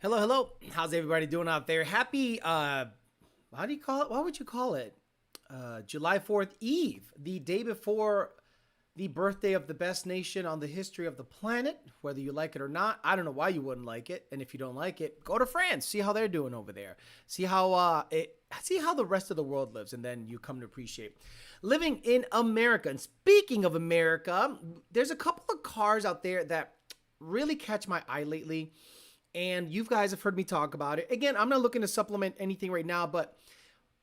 Hello, hello. How's everybody doing out there? Happy, how do you call it? What would you call it? July 4th Eve, the day before the birthday of the best nation on the history of the planet, whether you like it or not. I don't know why you wouldn't like it. And if you don't like it, go to France. See how they're doing over there. See how the rest of the world lives, and then you come to appreciate living in America. And speaking of America, there's a couple of cars out there that really catch my eye lately. And you guys have heard me talk about it. Again, I'm not looking to supplement anything right now, but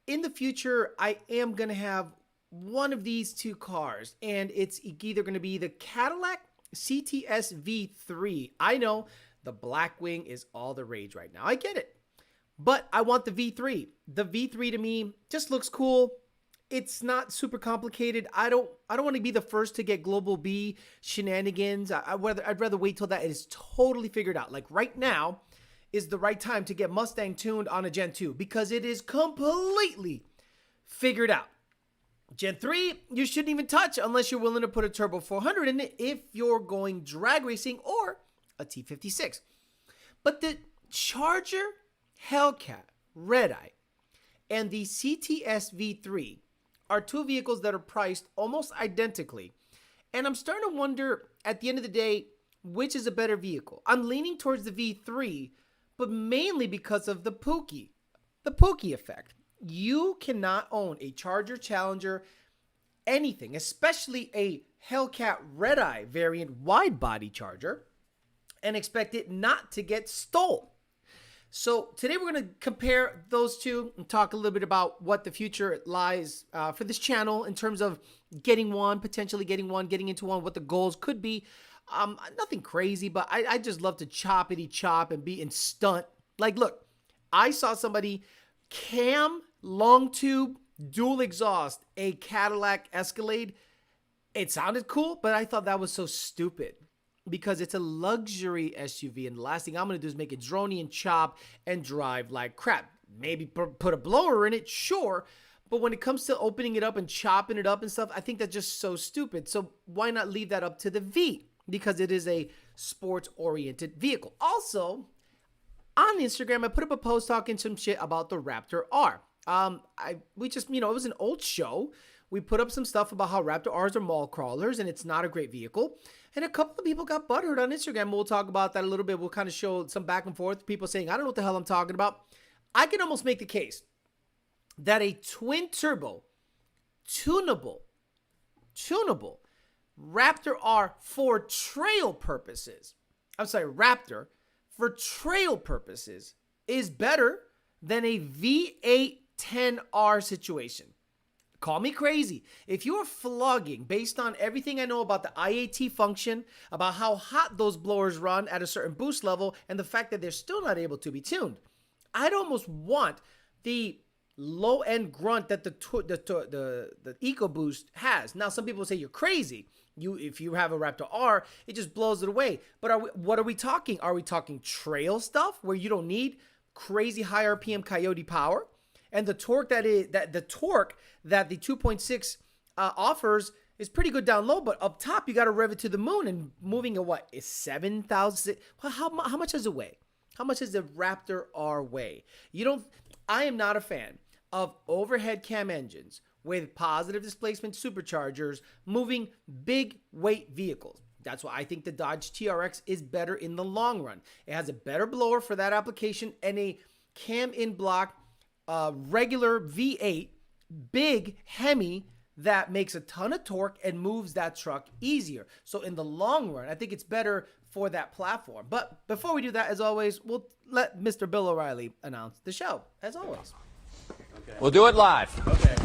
in the future, I am going to have one of these two cars. And it's either going to be the Cadillac CTS-V3. I know the Blackwing is all the rage right now. I get it. But I want the V3. The V3 to me just looks cool. It's not super complicated. I don't want to be the first to get global B shenanigans. I'd rather wait till that is totally figured out. Like right now is the right time to get Mustang tuned on a Gen 2 because it is completely figured out. Gen 3, you shouldn't even touch unless you're willing to put a Turbo 400 in it if you're going drag racing or a T56. But the Charger, Hellcat, Redeye, and the CTS-V3 are two vehicles that are priced almost identically. And I'm starting to wonder, at the end of the day, which is a better vehicle. I'm leaning towards the V3, but mainly because of the Pookie effect. You cannot own a Charger, Challenger, anything, especially a Hellcat Redeye variant wide body Charger, and expect it not to get stolen. So today we're going to compare those two and talk a little bit about what the future lies for this channel in terms of getting one, potentially getting one, getting into one, what the goals could be. Nothing crazy, but I just love to chop and be in stunt. Like, look, I saw somebody cam, long tube, dual exhaust, a Cadillac Escalade. It sounded cool, but I thought that was so stupid. Because it's a luxury SUV, and the last thing I'm going to do is make it droney and chop and drive like crap. Maybe put a blower in it, sure. But when it comes to opening it up and chopping it up and stuff, I think that's just so stupid. So why not leave that up to the V? Because it is a sports-oriented vehicle. Also, on Instagram, I put up a post talking some shit about the Raptor R. We just, it was an old show. We put up some stuff about how Raptor Rs are mall crawlers and it's not a great vehicle. And a couple of people got butthurt on Instagram. We'll talk about that a little bit. We'll kind of show some back and forth. People saying, I don't know what the hell I'm talking about. I can almost make the case that a twin turbo, tunable Raptor R for trail purposes, Raptor for trail purposes is better than a V8 10R situation. Call me crazy. If you're flogging based on everything I know about the IAT function, about how hot those blowers run at a certain boost level, and the fact that they're still not able to be tuned, I'd almost want the low-end grunt that the EcoBoost has. Now, some people say you're crazy. If you have a Raptor R, it just blows it away. But what are we talking? Are we talking trail stuff where you don't need crazy high RPM Coyote power? And the torque that the 2.6 offers is pretty good down low, but up top you got to rev it to the moon, and moving at what is 7,000. Well, how much does it weigh? How much does the Raptor R weigh? I am not a fan of overhead cam engines with positive displacement superchargers moving big weight vehicles. That's why I think the Dodge TRX is better in the long run. It has a better blower for that application and a cam in block regular V8 big Hemi that makes a ton of torque and moves that truck easier. So in the long run, I think it's better for that platform. But before we do that, as always, we'll let Mr. Bill O'Reilly announce the show, as always. Okay. We'll do it live. Okay.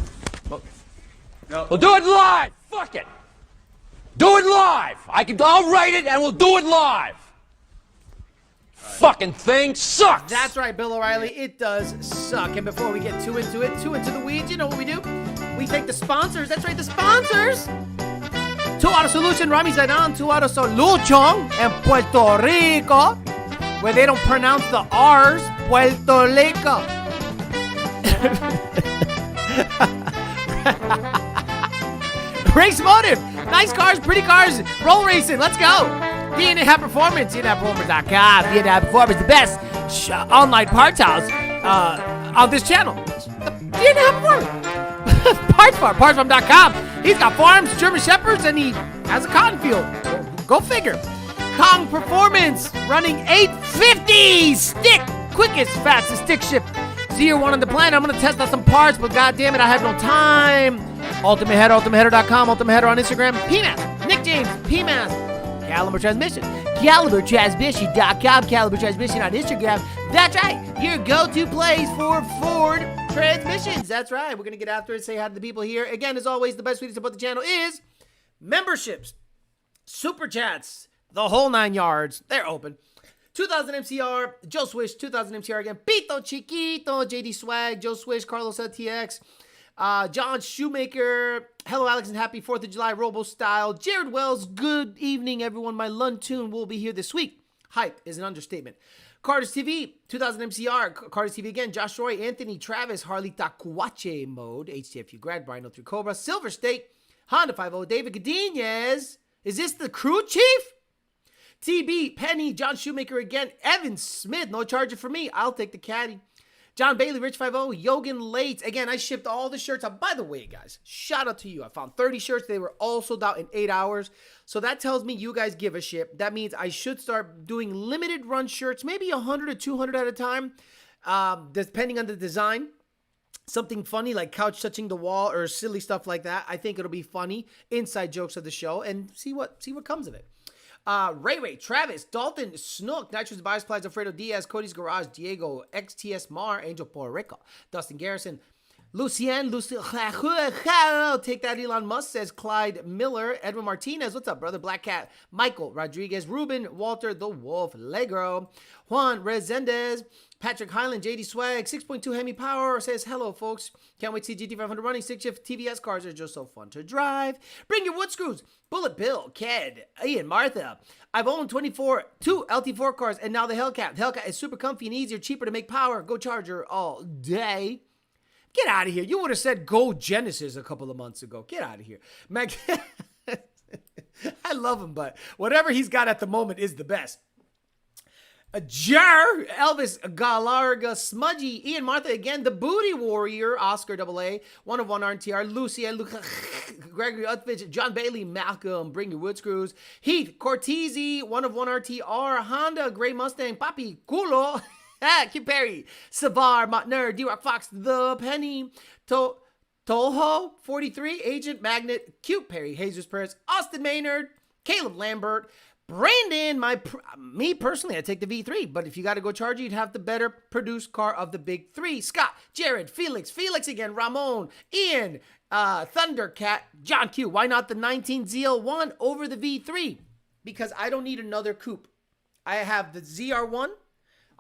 We'll do it live. Fuck it. Do it live. I'll write it and we'll do it live. Fucking thing sucks. That's right, Bill O'Reilly. It does suck. And before we get too into the weeds, you know what we do? We take the sponsors. That's right, the sponsors. 2 Auto Solution, Rami Zaidan, 2 Auto Solution in Puerto Rico, where they don't pronounce the R's, Puerto Rico. Race Motive. Nice cars, pretty cars, roll racing. Let's go. DNA Performance, DNAperformance.com. DNA Performance, the best online parts house on this channel. You didn't have one. Parts Farm, partsfarm.com. He's got farms, German Shepherds, and he has a cotton field. Go figure. Kong Performance running 850 stick, quickest, fastest stick shift. See your one on the planet. I'm going to test out some parts, but goddamn it, I have no time. Ultimate Header, ultimateheader.com, Ultimate Header on Instagram. PMAS, Nick James, PMAS. Caliber Transmission, CaliberTransmission.com, Caliber Transmission on Instagram. That's right, your go-to place for Ford transmissions. That's right, we're going to get after it, say hi to the people here. Again, as always, the best way to support the channel is memberships, super chats, the whole 9 yards. They're open. 2000 MCR, Joe Swish, 2000 MCR again, Pito Chiquito, JD Swag, Joe Swish, Carlos LTX, John Shoemaker, hello Alex and happy 4th of July, Robo Style, Jared Wells, good evening everyone, my Luntoon will be here this week. Hype is an understatement. Carter's TV, 2000 MCR, Carter's TV again, Josh Roy, Anthony, Travis, Harley Tacuache Mode, HTFU Grad, Brian 03 Cobra, Silver State, Honda 50, David Cadinez, is this the crew chief? TB, Penny, John Shoemaker again, Evan Smith, no charger for me, I'll take the caddy. John Bailey, Rich 50, Yogan Lates. Again, I shipped all the shirts out. By the way, guys, shout out to you. I found 30 shirts. They were all sold out in 8 hours. So that tells me you guys give a shit. That means I should start doing limited run shirts, maybe 100 or 200 at a time, depending on the design. Something funny like couch touching the wall or silly stuff like that. I think it'll be funny. Inside jokes of the show and see what comes of it. Ray, Travis, Dalton, Snook, Nitrous Bias Plies, Alfredo Diaz, Cody's Garage, Diego, XTS Mar, Angel Puerto Rico, Dustin Garrison, Lucien, take that Elon Musk, says Clyde Miller, Edwin Martinez, what's up, brother? Black Cat, Michael Rodriguez, Ruben, Walter, The Wolf, Legro, Juan Resendez, Patrick Highland, JD Swag, 6.2 Hemi Power says, hello, folks. Can't wait to see GT500 running. 6-shift TVS cars are just so fun to drive. Bring your wood screws. Bullet Bill, Ked, Ian, Martha. I've owned 2 LT4 cars and now the Hellcat. The Hellcat is super comfy and easier, cheaper to make power. Go Charger all day. Get out of here. You would have said Go Genesis a couple of months ago. Get out of here. Mag- I love him, but whatever he's got at the moment is the best. Jar, Elvis Galarga, Smudgy, Ian Martha again, the Booty Warrior, Oscar AA, 1 of 1 RTR, Lucy, Luca, Gregory Utvich, John Bailey, Malcolm, Bring Your Wood Screws, Heath, Cortese, 1 of 1 RTR, Honda, Gray Mustang, Papi, Culo, Q Perry, Savar, Motner, D-Rock Fox, The Penny, Toho, 43, Agent Magnet, Cute Perry, Jesus Perez, Austin Maynard, Caleb Lambert, Brandon, me personally, I take the V3, but if you got to go charge, you'd have the better produced car of the big three. Scott, Jared, Felix again, Ramon, Ian, Thundercat, John Q. Why not the 19 ZL1 over the V3? Because I don't need another coupe. I have the ZR1,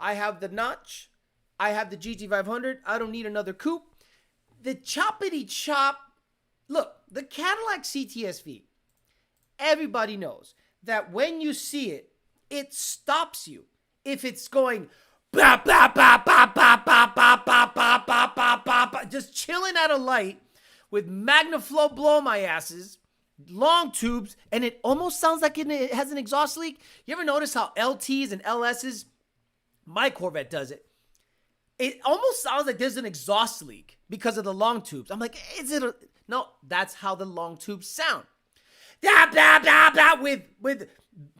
I have the Notch, I have the GT500. I don't need another coupe. The choppity chop, look, the Cadillac CTS-V, everybody knows that when you see it, it stops you. If it's going blah, blah, blah, blah, blah, blah, blah, blah, blah, blah, blah, blah, blah, just chilling at a light with MagnaFlow blow my asses, long tubes, and it almost sounds like it has an exhaust leak. You ever notice how LTs and LSs, my Corvette does it, it almost sounds like there's an exhaust leak because of the long tubes. I'm like, no, that's how the long tubes sound. Blah, blah, blah, blah, with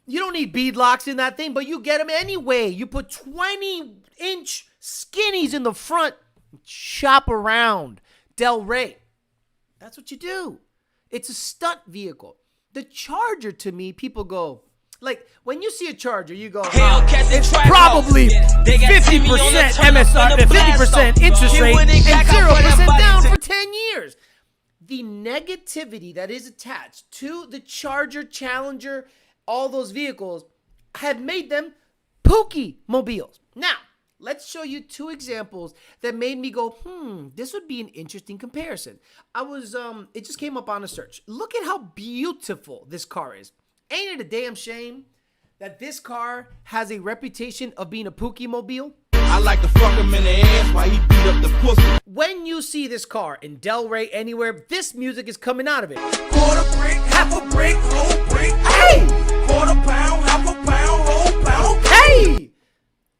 you don't need bead locks in that thing, but you get them anyway. You put 20-inch skinnies in the front, chop around Del Rey. That's what you do. It's a stunt vehicle. The Charger, to me, people go, like, when you see a Charger, you go, it's probably 50% MSR, 50% interest rate, and 0% down for 10 years. The negativity that is attached to the Charger, Challenger, all those vehicles have made them Pookie mobiles. Now, let's show you 2 examples that made me go, this would be an interesting comparison. It just came up on a search. Look at how beautiful this car is. Ain't it a damn shame that this car has a reputation of being a Pookie mobile? I like to fuck him in the ass while he beat up the pussy. When you see this car in Del Rey, anywhere, this music is coming out of it. Quarter brick, half a brick, whole brick. Hey! Quarter pound, half a pound, whole pound. Hey!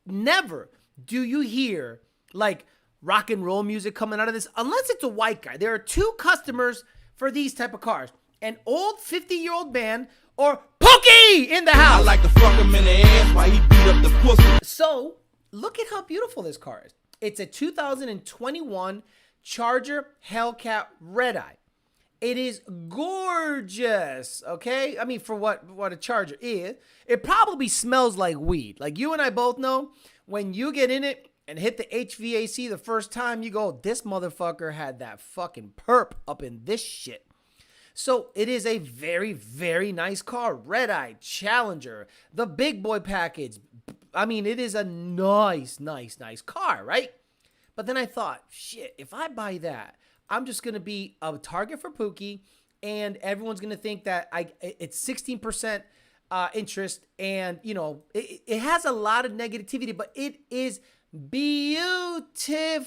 never do you hear like rock and roll music coming out of this unless it's a white guy. There are two customers for these type of cars: an old 50-year-old man or Pookie in the house. I like to fuck him in the ass while he beat up the pussy. So look at how beautiful this car is. It's a 2021 Charger Hellcat Red Eye. It is gorgeous, okay? I mean, for what a Charger is. It probably smells like weed. Like you and I both know, when you get in it and hit the HVAC the first time, you go, this motherfucker had that fucking perp up in this shit. So it is a very, very nice car. Red Eye, Challenger, the big boy package. I mean, it is a nice car, right? But then I thought, shit, if I buy that, I'm just going to be a target for Pookie, and everyone's going to think that it's 16% interest, and, you know, it has a lot of negativity, but it is beautiful.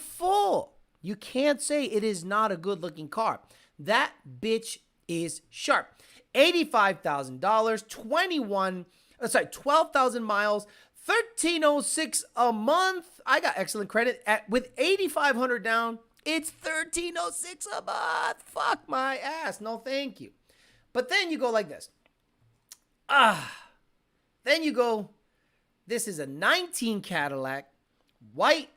You can't say it is not a good-looking car. That bitch is sharp. $85,000, 12,000 miles, $1,306 a month. I got excellent credit with $8,500 down. It's $1,306 a month. Fuck my ass. No, thank you. But then you go like this. Then you go, this is a 19 Cadillac, white,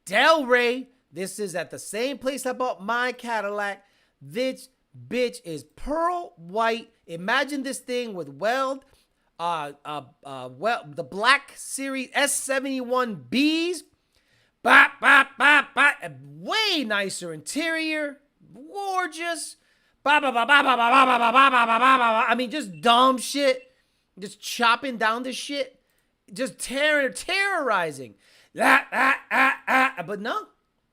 Del Rey. This is at the same place I bought my Cadillac. This bitch is pearl white. Imagine this thing with the Black Series S71Bs. Way nicer interior. Gorgeous. I mean, just dumb shit. Just chopping down the shit. Just terrorizing. But no.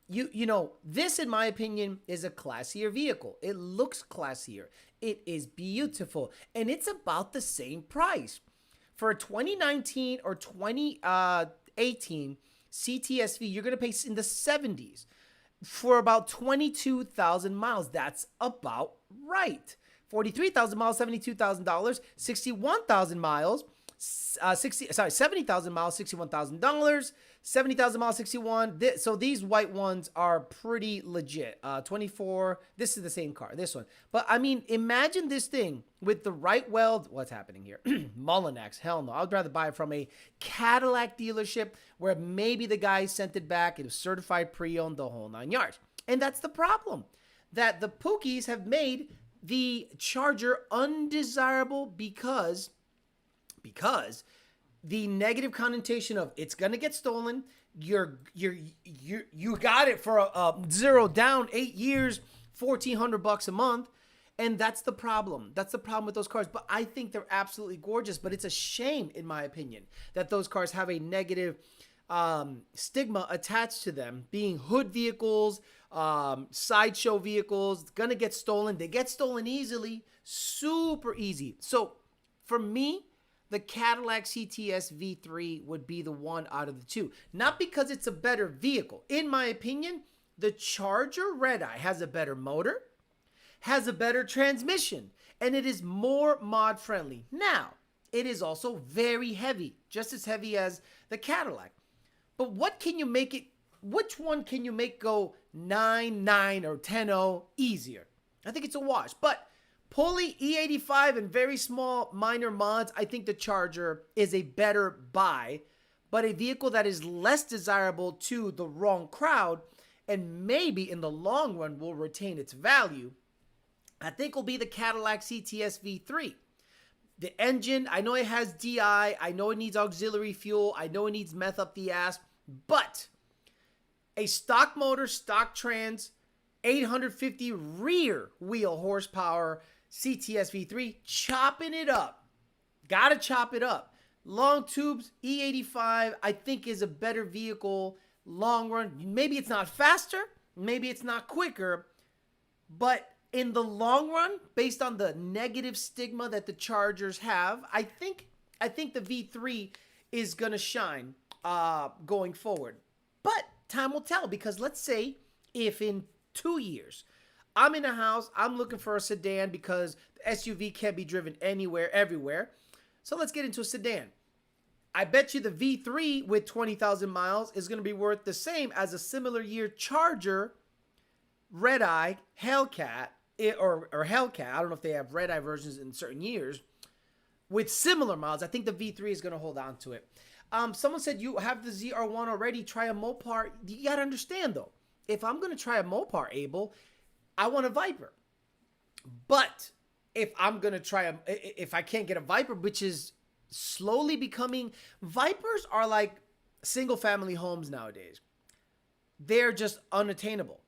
You know, this, in my opinion, is a classier vehicle. It looks classier. It is beautiful. And it's about the same price. For a 2019 or 2018 CTS-V, you're going to pay in the 70s for about 22,000 miles. That's about right. 43,000 miles, $72,000. 61,000 miles, $70,000 miles, $61,000. 70,000 miles, 61. So these white ones are pretty legit. 24. This is the same car, this one. But I mean, imagine this thing with the right weld. What's happening here? Mullinax. Hell no. I'd rather buy it from a Cadillac dealership where maybe the guy sent it back. It was certified pre-owned, the whole 9 yards. And that's the problem. That the Pookies have made the Charger undesirable because the negative connotation of it's gonna get stolen. You got it for a zero down, 8 years, $1,400 a month, and that's the problem. That's the problem with those cars. But I think they're absolutely gorgeous. But it's a shame, in my opinion, that those cars have a negative stigma attached to them, being hood vehicles, sideshow vehicles. Gonna get stolen. They get stolen easily, super easy. So for me, the Cadillac CTS-V3 would be the one out of the two. Not because it's a better vehicle. In my opinion, the Charger Red Eye has a better motor, has a better transmission, and it is more mod friendly. Now, it is also very heavy, just as heavy as the Cadillac. But what can you make it, which one can you make go 9.9 or 10.0 easier? I think it's a wash. But Pulley, E85, and very small minor mods, I think the Charger is a better buy, but a vehicle that is less desirable to the wrong crowd and maybe in the long run will retain its value, I think will be the Cadillac CTS-V3. The engine, I know it has DI, I know it needs auxiliary fuel, I know it needs meth up the ass, but a stock motor, stock trans, 850 rear wheel horsepower, CTS-V3, chopping it up. Gotta chop it up. Long tubes, E85, I think is a better vehicle long run. Maybe it's not faster, maybe it's not quicker, but in the long run, based on the negative stigma that the Chargers have, I think the V3 is gonna shine going forward. But time will tell, because let's say if in 2 years, I'm in a house, I'm looking for a sedan because the SUV can't be driven anywhere, everywhere. So let's get into a sedan. I bet you the V3 with 20,000 miles is going to be worth the same as a similar year Charger, Red Eye, Hellcat, or Hellcat. I don't know if they have Red Eye versions in certain years with similar miles. I think the V3 is going to hold on to it. Someone said you have the ZR1 already. Try a Mopar. You got to understand though, if I'm going to try a Mopar, Abel, I want a Viper. But if I'm going to try if I can't get a Viper, which is slowly becoming, Vipers are like single family homes nowadays. They're just unattainable.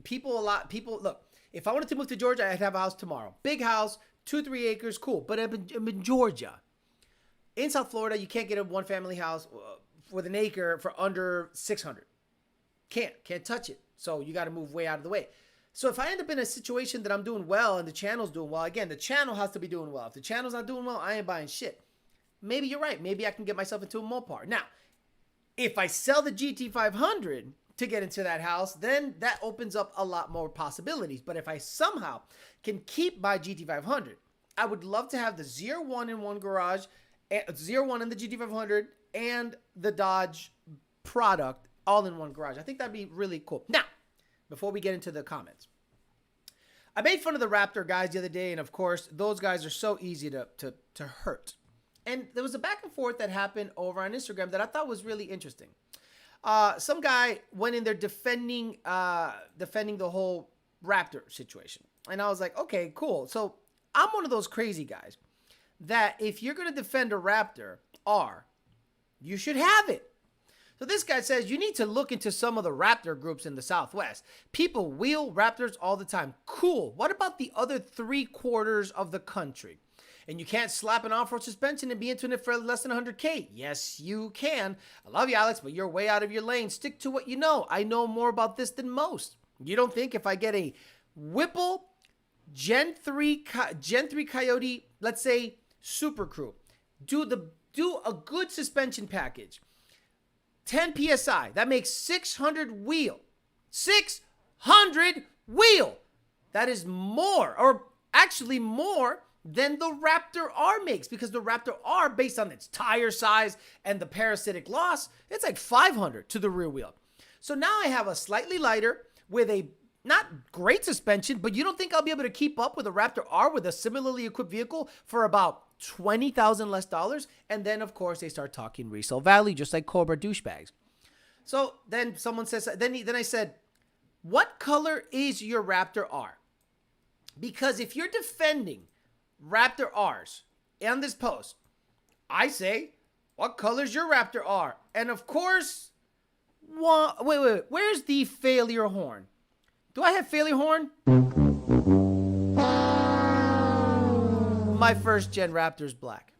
People look, if I wanted to move to Georgia, I'd have a house tomorrow. Big house, 2-3 acres, cool. But I'm in Georgia. In South Florida, you can't get a one family house with an acre for under 600. Can't touch it. So you got to move way out of the way. So if I end up in a situation that I'm doing well and the channel's doing well, again, the channel has to be doing well. If the channel's not doing well, I ain't buying shit. Maybe you're right. Maybe I can get myself into a Mopar. Now, if I sell the GT500 to get into that house, then that opens up a lot more possibilities. But if I somehow can keep my GT500, I would love to have the ZR1 in one garage, ZR1 in the GT500, and the Dodge product all in one garage. I think that'd be really cool. Now, before we get into the comments, I made fun of the Raptor guys the other day, and of course, those guys are so easy to hurt. And there was a back and forth that happened over on Instagram that I thought was really interesting. Some guy went in there defending the whole Raptor situation. And I was like, okay, cool. So I'm one of those crazy guys that if you're going to defend a Raptor R, you should have it. So this guy says you need to look into some of the Raptor groups in the Southwest. People wheel Raptors all the time. Cool. What about the other 3/4 of the country? And you can't slap an off-road suspension and be into it for less than 100K. Yes, you can. I love you, Alex, but you're way out of your lane. Stick to what you know. I know more about this than most. You don't think if I get a Whipple Gen 3 Coyote, let's say Super Crew, do a good suspension package, 10 PSI, that makes 600 wheel. 600 wheel! That is more, or actually more than the Raptor R makes, because the Raptor R, based on its tire size and the parasitic loss, it's like 500 to the rear wheel. So now I have a slightly lighter with a not great suspension, but you don't think I'll be able to keep up with a Raptor R with a similarly equipped vehicle for about $20,000 less? And then, of course, they start talking resale value, just like Cobra douchebags. So then someone says, then I said, what color is your Raptor R? Because if you're defending Raptor R's on this post, I say, what color's your Raptor R? And of course, wait, where's the failure horn? Do I have failure horn? My first gen Raptor's black.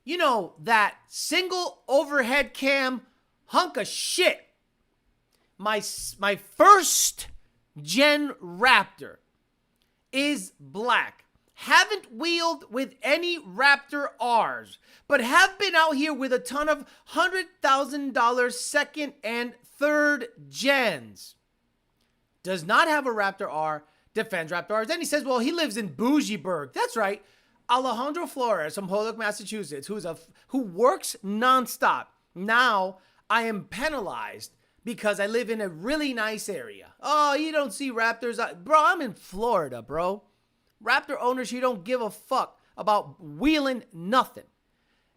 You know, that single overhead cam hunk of shit. My first gen Raptor is black. Haven't wheeled with any Raptor R's, but have been out here with a ton of $100,000 second and third gens. Does not have a Raptor R, defends Raptor R's. Then he says, well, he lives in Bougieburg. That's right. Alejandro Flores from Holyoke, Massachusetts, who works nonstop. Now I am penalized because I live in a really nice area. Oh, you don't see Raptors. Bro, I'm in Florida, bro. Raptor owners, you don't give a fuck about wheeling nothing.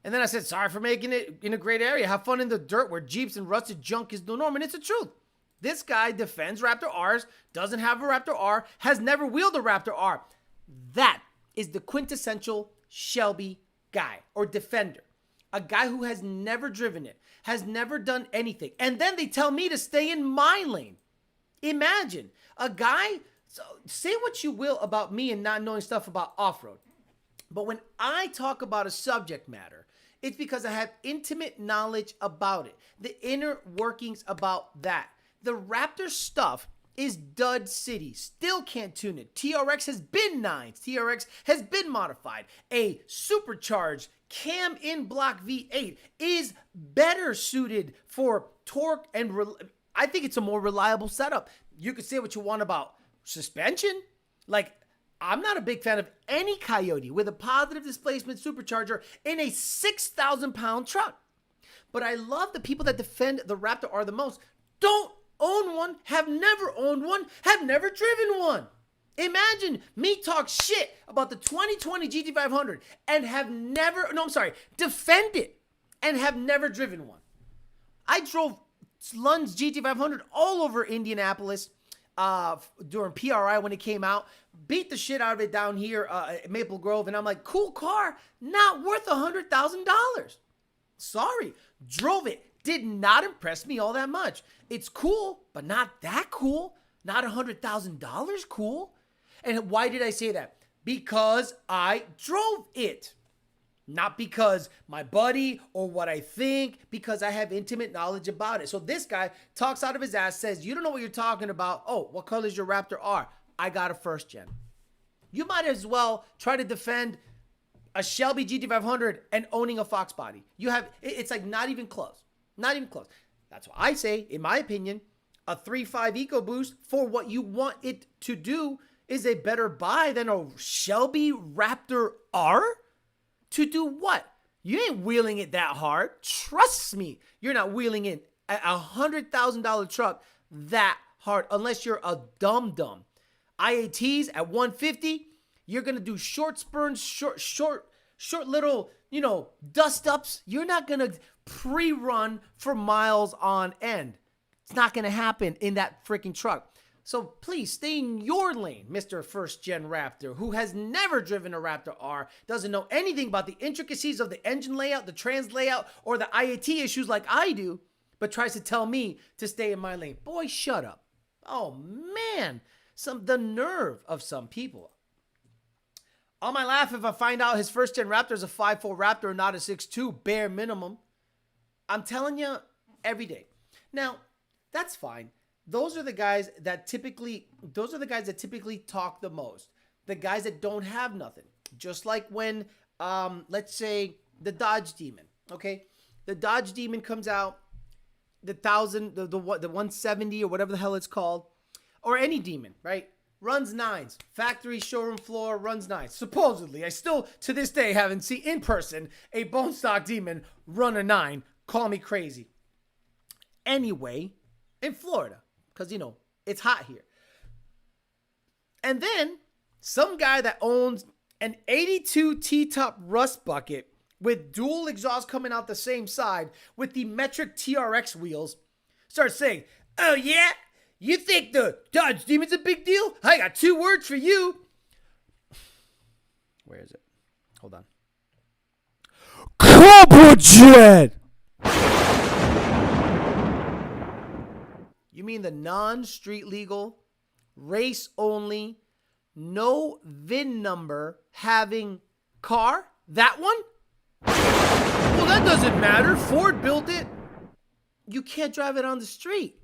And then I said, sorry for making it in a great area. Have fun in the dirt where Jeeps and rusted junk is the norm. And it's the truth. This guy defends Raptor R's, doesn't have a Raptor R, has never wheeled a Raptor R. That is the quintessential Shelby guy or defender. A guy who has never driven it, has never done anything. And then they tell me to stay in my lane. Imagine a guy, so say what you will about me and not knowing stuff about off-road. But when I talk about a subject matter, it's because I have intimate knowledge about it. The inner workings about that. The Raptor stuff is dud city. Still can't tune it. TRX has been 9s. TRX has been modified. A supercharged cam in block V8 is better suited for torque and I think it's a more reliable setup. You could say what you want about suspension. Like I'm not a big fan of any Coyote with a positive displacement supercharger in a 6,000-pound truck. But I love the people that defend the Raptor R the most. Don't own one, have never owned one, have never driven one. Imagine me talk shit about the 2020 GT500 and have never, defend it and have never driven one. I drove Lund's GT500 all over Indianapolis during PRI when it came out, beat the shit out of it down here at Maple Grove, and I'm like, cool car, not worth $100,000. Sorry, drove it, did not impress me all that much. It's cool, but not that cool, not $100,000 cool. And why did I say that? Because I drove it. Not because my buddy or what I think, because I have intimate knowledge about it. So this guy talks out of his ass, says, you don't know what you're talking about. Oh, what color is your Raptor R? I got a first gen. You might as well try to defend a Shelby GT500 and owning a Fox body. It's like not even close. Not even close. That's why I say, in my opinion, a 3.5 EcoBoost for what you want it to do is a better buy than a Shelby Raptor R. To do what? You ain't wheeling it that hard. Trust me, you're not wheeling it a $100,000 truck that hard unless you're a dum-dum. IATs at 150, you're going to do short spurns, short little, dust ups. You're not going to pre-run for miles on end. It's not going to happen in that freaking truck. So please stay in your lane, Mr. First Gen Raptor, who has never driven a Raptor R, doesn't know anything about the intricacies of the engine layout, the trans layout, or the IAT issues like I do, but tries to tell me to stay in my lane. Boy, shut up. Oh man, the nerve of some people. I'll my laugh if I find out his first gen Raptor is a 5.4 Raptor and not a 6.2 bare minimum. I'm telling you, every day. Now, that's fine. Those are the guys that typically talk the most. The guys that don't have nothing. Just like when, let's say, the Dodge Demon, okay? The Dodge Demon comes out, the 170 or whatever the hell it's called, or any Demon, right? Runs 9s. Factory showroom floor, runs 9s. Supposedly, I still, to this day, haven't seen in person a bone stock Demon run a 9. Call me crazy. Anyway, in Florida. Because, it's hot here. And then some guy that owns an 82 T-top rust bucket with dual exhaust coming out the same side with the metric TRX wheels starts saying, oh yeah? You think the Dodge Demon's a big deal? I got 2 words for you. Where is it? Hold on. Cobra You mean the non-street legal, race only, no VIN number having car? That one? Well, that doesn't matter. Ford built it. You can't drive it on the street.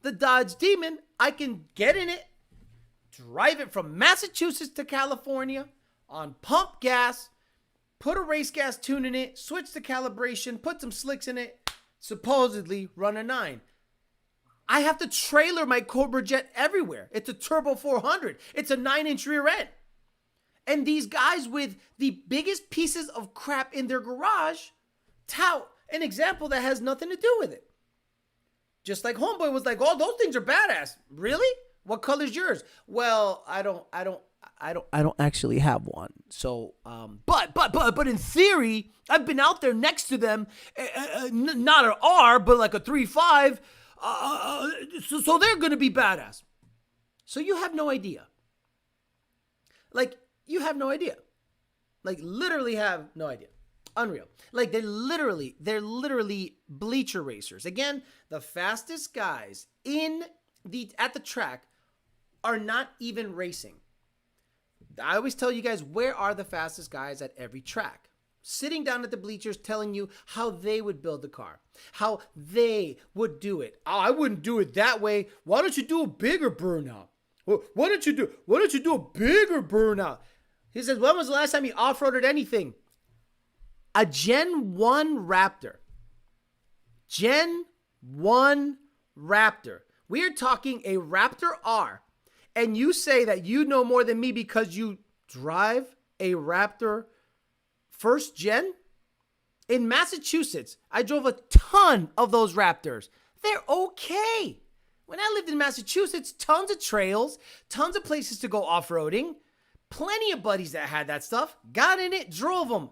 The Dodge Demon, I can get in it, drive it from Massachusetts to California on pump gas, put a race gas tune in it, switch the calibration, put some slicks in it, supposedly run a 9. I have to trailer my Cobra Jet everywhere. It's a Turbo 400. It's a 9-inch rear end. And these guys with the biggest pieces of crap in their garage tout an example that has nothing to do with it. Just like Homeboy was like, oh, those things are badass. Really? What color's yours? Well, I don't actually have one. So, but in theory, I've been out there next to them, not an R, but like a 3.5. So they're going to be badass. So you have no idea. Like, you have no idea. Like, literally have no idea. Unreal. Like, they're literally bleacher racers. Again, the fastest guys at the track are not even racing. I always tell you guys, where are the fastest guys at every track? Sitting down at the bleachers telling you how they would build the car, how they would do it. Oh, I wouldn't do it that way. Why don't you do a bigger burnout? Why don't you do a bigger burnout? He says, when was the last time you off-roaded anything? A Gen 1 Raptor. Gen 1 Raptor. We are talking a Raptor R, and you say that you know more than me because you drive a Raptor first gen? In Massachusetts, I drove a ton of those Raptors. They're okay. When I lived in Massachusetts, tons of trails, tons of places to go off-roading. Plenty of buddies that had that stuff. Got in it, drove them.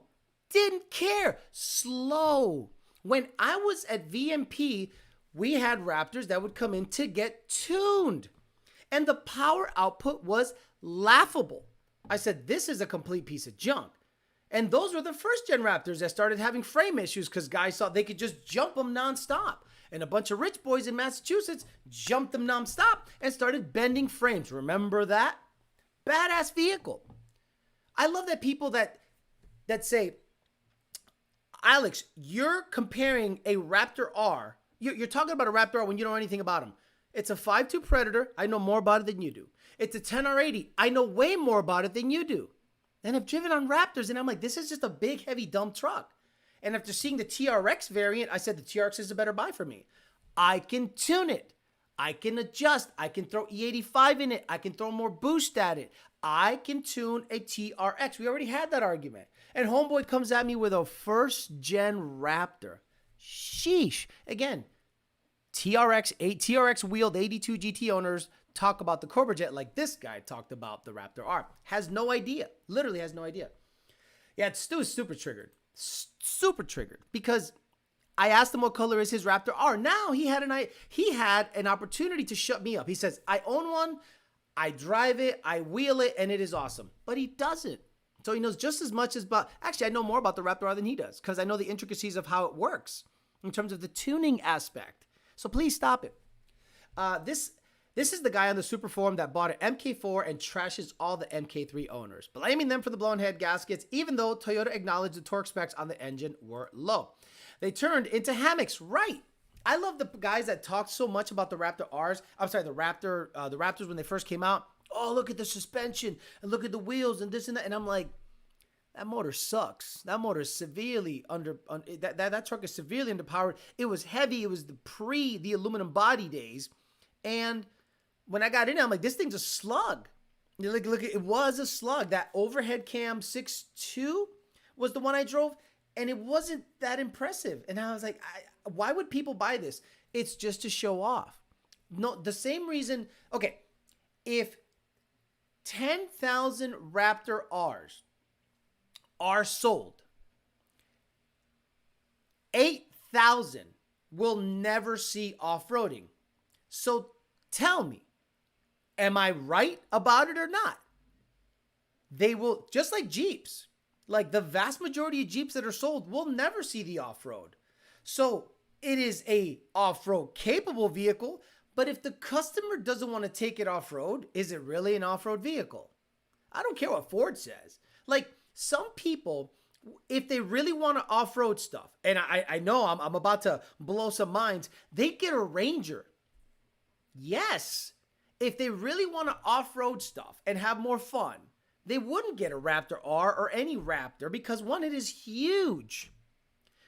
Didn't care. Slow. When I was at VMP, we had Raptors that would come in to get tuned. And the power output was laughable. I said, this is a complete piece of junk. And those were the first gen Raptors that started having frame issues because guys thought they could just jump them nonstop. And a bunch of rich boys in Massachusetts jumped them nonstop and started bending frames. Remember that? Badass vehicle. I love that people that say, Alex, you're comparing a Raptor R. You're talking about a Raptor R when you don't know anything about them. It's a 5.2 Predator. I know more about it than you do. It's a 10R80. I know way more about it than you do. And I've driven on Raptors, and I'm like, this is just a big, heavy, dumb truck. And after seeing the TRX variant, I said the TRX is a better buy for me. I can tune it. I can adjust. I can throw E85 in it. I can throw more boost at it. I can tune a TRX. We already had that argument. And homeboy comes at me with a first-gen Raptor. Sheesh. Again, TRX wheeled 82 GT owners talk about the Cobra Jet like this guy talked about the Raptor R. Has no idea. Literally has no idea. Yeah, Stu is super triggered. Super triggered. Because I asked him what color is his Raptor R. Now he had an opportunity to shut me up. He says, I own one, I drive it, I wheel it, and it is awesome. But he doesn't. So he knows just as much as actually I know more about the Raptor R than he does because I know the intricacies of how it works in terms of the tuning aspect. So please stop it. This is the guy on the Super Forum that bought an MK4 and trashes all the MK3 owners, blaming them for the blown head gaskets, even though Toyota acknowledged the torque specs on the engine were low. They turned into hammocks, right? I love the guys that talked so much about the Raptor R's. I'm sorry, the Raptors when they first came out. Oh, look at the suspension and look at the wheels and this and that. And I'm like, that motor sucks. That motor is severely that truck is severely underpowered. It was heavy. It was the aluminum body days. And when I got in, I'm like, this thing's a slug. Look, it was a slug. That overhead cam 6.2 was the one I drove, and it wasn't that impressive. And I was like, why would people buy this? It's just to show off. No, the same reason. Okay, if 10,000 Raptor R's are sold, 8,000 will never see off-roading. So tell me, am I right about it or not? They will, just like Jeeps, like the vast majority of Jeeps that are sold will never see the off-road. So it is a off-road capable vehicle, but if the customer doesn't want to take it off-road, is it really an off-road vehicle? I don't care what Ford says. Like some people, if they really want to off-road stuff, and I know I'm about to blow some minds, they get a Ranger. Yes, if they really want to off-road stuff and have more fun, they wouldn't get a Raptor R or any Raptor because one, it is huge.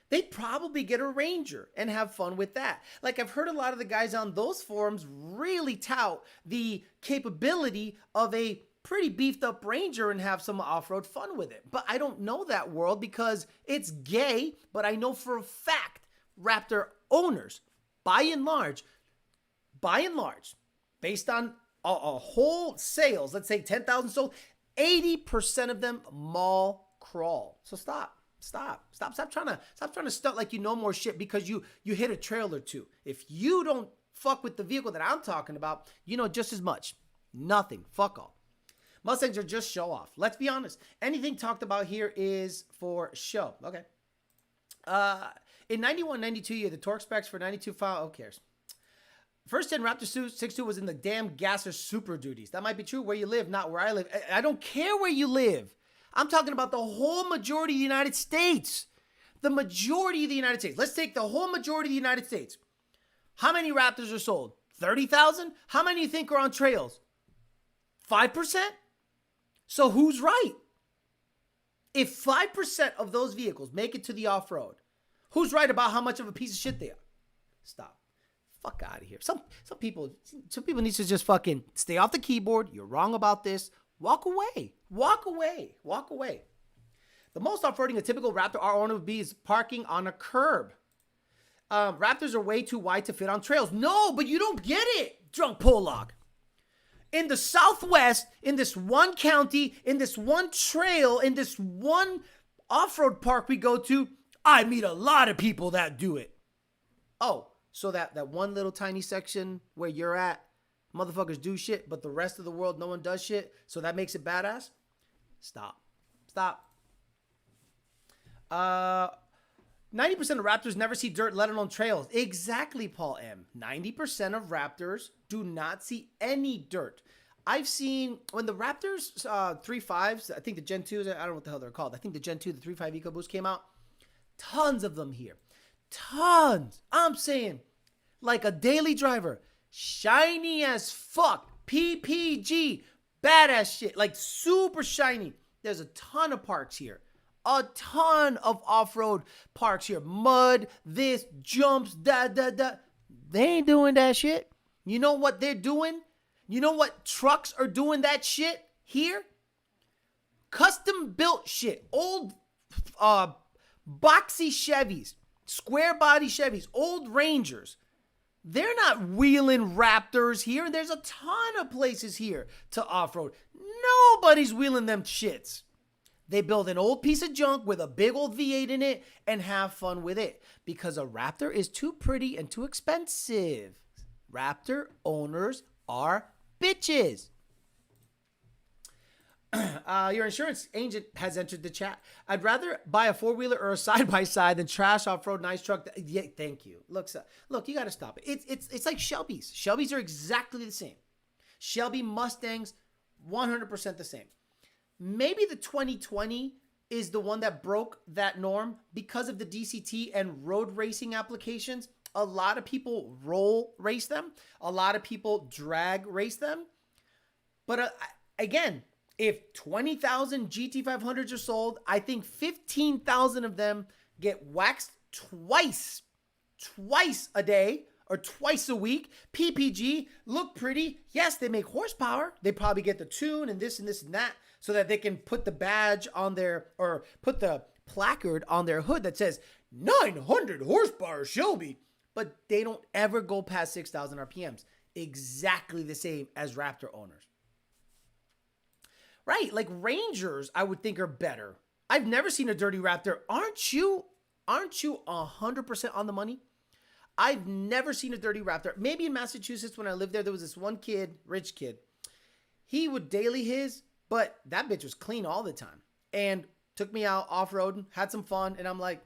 They'd probably get a Ranger and have fun with that. Like I've heard a lot of the guys on those forums really tout the capability of a pretty beefed up Ranger and have some off-road fun with it. But I don't know that world because it's gay, but I know for a fact Raptor owners, by and large, based on a whole sales, let's say 10,000 sold, 80% of them mall crawl. So stop trying to stunt like you know more shit because you hit a trail or two. If you don't fuck with the vehicle that I'm talking about, you know just as much. Nothing. Fuck all. Mustangs are just show off. Let's be honest. Anything talked about here is for show. Okay. In 91, 92, you had the torque specs for 92 file. Who cares? First gen Raptor 6.2 was in the damn gasser Super Duties. That might be true where you live, not where I live. I don't care where you live. I'm talking about the whole majority of the United States. The majority of the United States. Let's take the whole majority of the United States. How many Raptors are sold? 30,000? How many do you think are on trails? 5%? So who's right? If 5% of those vehicles make it to the off-road, who's right about how much of a piece of shit they are? Stop. Fuck out of here. Some people need to just fucking stay off the keyboard. You're wrong about this. Walk away. Walk away. Walk away. The most off-roading a typical Raptor R owner would be is parking on a curb. Raptors are way too wide to fit on trails. No, but you don't get it, Drunk Pollock. In the Southwest, in this one county, in this one trail, in this one off-road park we go to, I meet a lot of people that do it. Oh, so that one little tiny section where you're at, motherfuckers do shit, but the rest of the world, no one does shit, so that makes it badass? Stop. 90% of Raptors never see dirt, let alone trails. Exactly, Paul M. 90% of Raptors do not see any dirt. I've seen, when the Raptors 3.5s, I think the Gen 2s, I don't know what the hell they're called. I think the Gen 2, the 3.5 EcoBoost came out. Tons of them here. Tons. I'm saying, like a daily driver, shiny as fuck, PPG, badass shit, like super shiny. There's a ton of parks here. A ton of off-road parks here. Mud, this, jumps, da. They ain't doing that shit. You know what they're doing? You know what trucks are doing that shit here? Custom built shit. Old boxy Chevys. Square body Chevys. Old Rangers. They're not wheeling Raptors here. There's a ton of places here to off-road. Nobody's wheeling them shits. They build an old piece of junk with a big old V8 in it and have fun with it because a Raptor is too pretty and too expensive. Raptor owners are bitches. Your insurance agent has entered the chat. I'd rather buy a four-wheeler or a side-by-side than trash off-road nice truck. Yeah, thank you. Look, you got to stop it. It's like Shelbys. Shelbys are exactly the same. Shelby Mustangs, 100% the same. Maybe the 2020 is the one that broke that norm because of the DCT and road racing applications. A lot of people roll race them. A lot of people drag race them. But again, if 20,000 GT500s are sold, I think 15,000 of them get waxed twice a day or twice a week. PPG, look pretty. Yes, they make horsepower. They probably get the tune and this and that so that they can put the badge on their, or put the placard on their hood that says 900 horsepower Shelby. But they don't ever go past 6,000 RPMs. Exactly the same as Raptor owners. Right, like Rangers, I would think are better. I've never seen a dirty Raptor. Aren't you 100% on the money? I've never seen a dirty Raptor. Maybe in Massachusetts when I lived there was this one kid, rich kid. He would daily his, but that bitch was clean all the time. And took me out off-roading, had some fun, and I'm like,